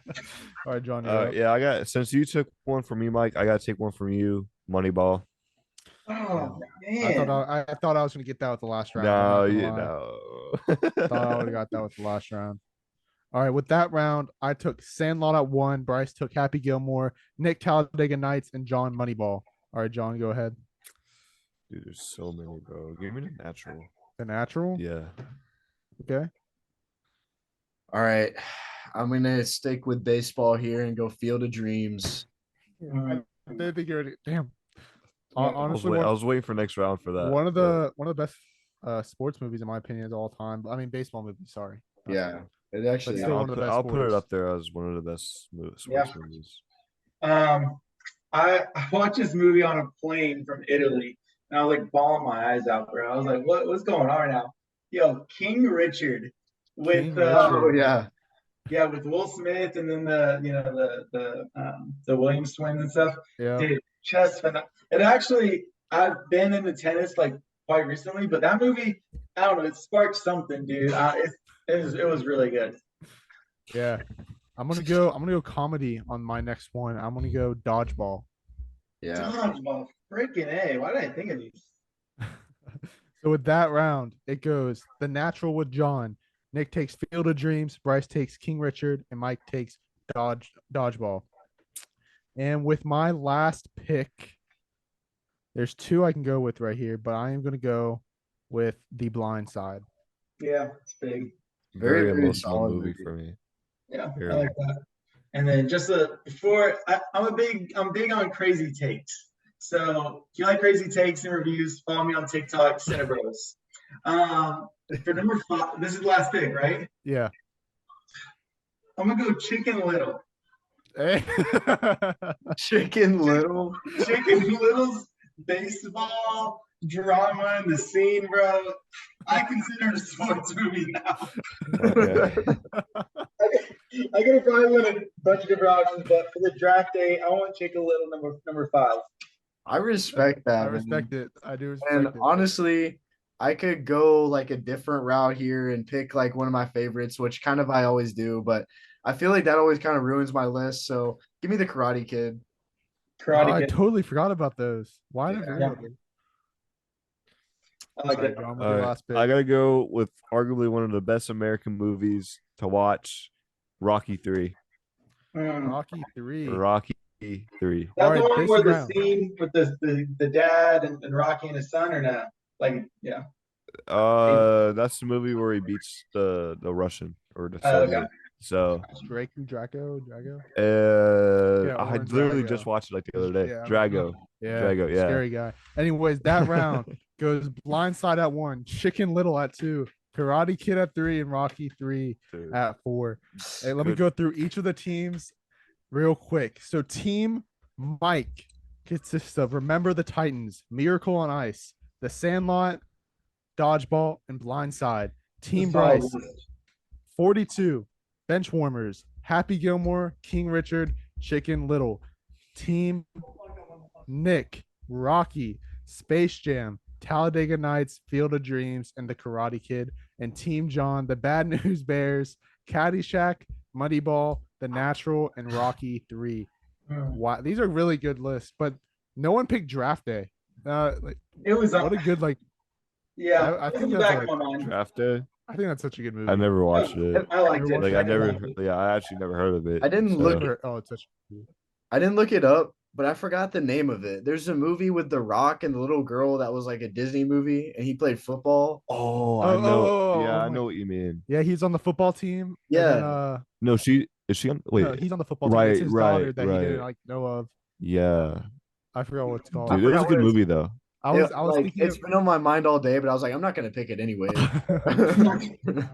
right, John. You're up. Yeah, I got since you took one from me, Mike, I gotta take one from you. Moneyball. Oh man. I thought I was gonna get that with the last round. No, I'm not you gonna lie. know. Thought I would have got that with the last round. All right, with that round, I took Sandlot at 1. Bryce took Happy Gilmore, Nick Talladega Nights, and John Moneyball. All right, John, go ahead. Dude, there's so many, bro. Give me the natural. The Natural. Yeah. Okay. All right. I'm gonna stick with baseball here and go Field of Dreams. Mm. I didn't think you already. Damn. Yeah, Honestly, I was waiting for next round for that. one of the best sports movies in my opinion of all time. I mean, baseball movies. Sorry. Not Yeah. sports. It actually still I'll, one of the put, best I'll put it sports. up there as one of the best sports Yeah. movies. I watched this movie on a plane from Italy, and I was like bawling my eyes out, bro. I was like, what's going on right now? Yo, King Richard with King Oh Richard. yeah. yeah, with Will Smith and then the Williams twins and stuff. Yeah. Dude, just phenomenal. And actually, I've been into tennis like quite recently, but that movie, I don't know, it sparked something, dude. It was really good. Yeah. I'm gonna go comedy on my next one. I'm gonna go Dodgeball. Yeah. Dodgeball, freaking A. Why did I think of these? So with that round, it goes The Natural with John. Nick takes Field of Dreams. Bryce takes King Richard, and Mike takes Dodgeball. And with my last pick, there's 2 I can go with right here, but I am gonna go with The Blind Side. Yeah, it's big. Very, Very very emotional solid movie movie. for me. Yeah, Very. I like that. And then just I'm big on crazy takes. So if you like crazy takes and reviews, follow me on TikTok, Cinebros. For number 5, this is the last pick, right? Yeah. I'm gonna go Chicken Little. Hey. Chicken Little. Chicken Little's baseball drama in the scene, bro. I consider it a sports movie now. Okay. I could have probably went a bunch of different options, but for the draft day, I want Chicken Little number 5. I respect that. I man. respect it. I do respect And it. honestly, I could go like a different route here and pick like one of my favorites, which kind of I always do, but I feel like that always kind of ruins my list. So give me the Karate Kid. Karate I Kid. totally forgot about those. Why did I forget Yeah. about those? I like All right, it. John, with All your right. last pick. I gotta go with arguably one of the best American movies to watch, Rocky 3. Rocky 3. Rocky 3. That's All right, the one this where the round. scene with the dad and Rocky and his son, or no? Like, yeah. That's the movie where he beats the Russian or the Okay. Soviet. So Drago. I Orange literally Drago. just watched it like the other day. Yeah, Drago. Yeah. Drago, yeah. Scary guy. Anyways, that round goes Blindside at 1, Chicken Little at 2, Karate Kid at 3, and Rocky 3 Dude. at 4. Hey, let me Good. go through each of the teams real quick. So Team Mike consists of Remember the Titans, Miracle on Ice, The Sandlot, Dodgeball, and Blindside. Team Bryce, 42, Benchwarmers, Happy Gilmore, King Richard, Chicken Little. Team Nick, Rocky, Space Jam, Talladega Nights, Field of Dreams, and The Karate Kid. And Team John, The Bad News Bears, Caddyshack, Moneyball, The Natural, and Rocky 3. Wow, these are really good lists, but no one picked Draft Day. It was What a good yeah. I think in the that's back like of my mind. Draft day. I think that's such a good movie. I never watched it. I liked it. Like I never, liked it. yeah, I actually never heard of it. I didn't look so- it. Oh, it's such a good movie. I didn't look it up, but I forgot the name of it. There's a movie with The Rock and the little girl that was like a Disney movie, and he played football. Oh, I know. Yeah, I my- know what you mean. Yeah, he's on the football team. Yeah. And then, No, is she on? Wait, no, he's on the football team. It's right, his right, daughter that he didn't right. like know of. Yeah, I forgot what it's called. dude, it was a good movie though. I was like thinking it's been on my mind all day, but I was like, I'm not gonna pick it anyway.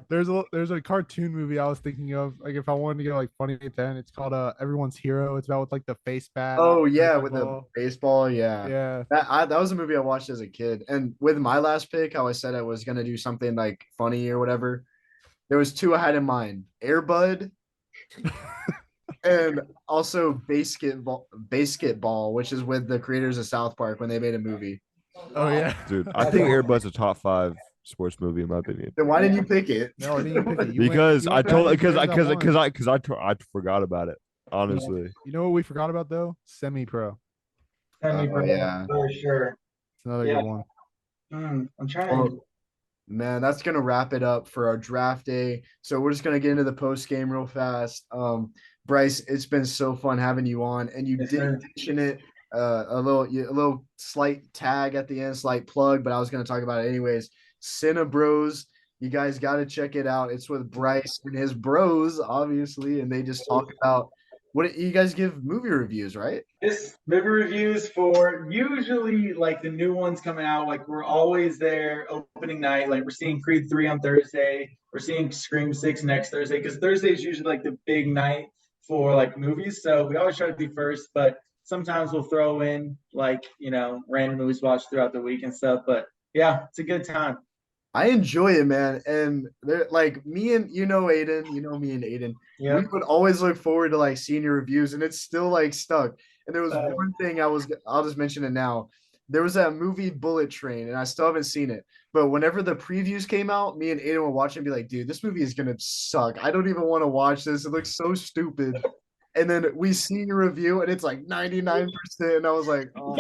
there's a cartoon movie I was thinking of. Like if I wanted to get like funny at the end, it's called Everyone's Hero. It's about with like the face bat. Oh yeah, with the baseball. baseball. Yeah, Yeah. that was a movie I watched as a kid. And with my last pick, how I said I was gonna do something like funny or whatever. There was two I had in mind: Airbud, and also Basketball, which is with the creators of South Park when they made a movie. Oh yeah. Dude, I think Airbud's a top 5 sports movie in my opinion. Then why didn't you pick it? No, I didn't pick it. Because I told because I I forgot about it. Honestly, You know what we forgot about though? Semi-pro. Yeah. For sure. It's another Yeah. good one. I'm trying Well, to. man, that's gonna wrap it up for our draft day. So we're just gonna get into the post game real fast. Bryce, it's been so fun having you on, and you Yes, did sir. mention it a little slight tag at the end, slight plug, but I was gonna talk about it anyways. Cinna Bros, you guys got to check it out. It's with Bryce and his bros, obviously, and they just talk about what you guys give movie reviews, right? This movie reviews for usually like the new ones coming out. Like we're always there opening night. Like we're seeing Creed 3 on Thursday. We're seeing Scream 6 next Thursday because Thursday is usually like the big night for like movies. So we always try to be first, but sometimes we'll throw in like, random movies watched throughout the week and stuff. But yeah, it's a good time. I enjoy it, man. And they're like me and Aiden, me and Aiden. Yeah. We would always look forward to like seeing your reviews, and it's still like stuck. And there was Uh, one thing I'll just mention it now. There was that movie Bullet Train, and I still haven't seen it. But whenever the previews came out, me and Aiden would watch it and be like, dude, this movie is gonna suck. I don't even want to watch this. It looks so stupid. And then we see your review and it's like 99%. And I was like, oh.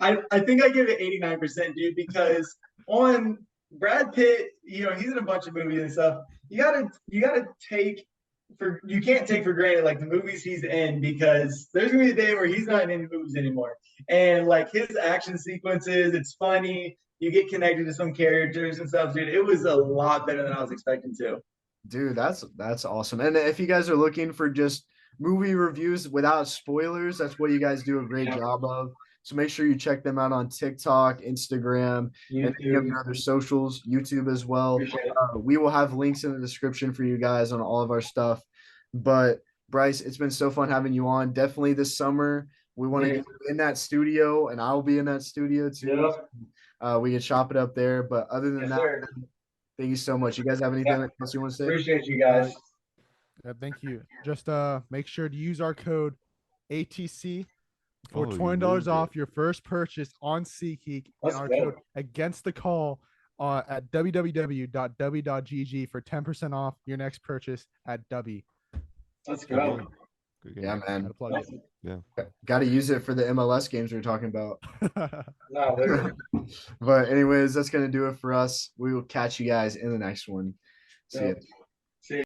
I think I give it 89%, dude, because on Brad Pitt, he's in a bunch of movies and stuff. You gotta you can't take for granted like the movies he's in because there's gonna be a day where he's not in any movies anymore. And like his action sequences, it's funny. You get connected to some characters and stuff, dude. It was a lot better than I was expecting to. Dude, that's awesome. And if you guys are looking for just movie reviews without spoilers, that's what you guys do a great job of. So make sure you check them out on TikTok, Instagram, and any of your other socials, YouTube as well. We will have links in the description for you guys on all of our stuff. But Bryce, it's been so fun having you on. Definitely this summer, we want to get in that studio, and I'll be in that studio too. We can chop it up there. But other than that, thank you so much. You guys have anything else you want to say? Appreciate you guys. Yeah, thank you. Just make sure to use our code ATC for Oh, you $20 moved off it. your first purchase on SeatGeek, and Let's our go. code against the call at www.w.gg for 10% off your next purchase at W. Let's Good go. game. Good game. Yeah, man. Gotta plug Got to use it for the MLS games we were talking about. it. No, literally. But anyways, that's gonna do it for us. We will catch you guys in the next one. See ya.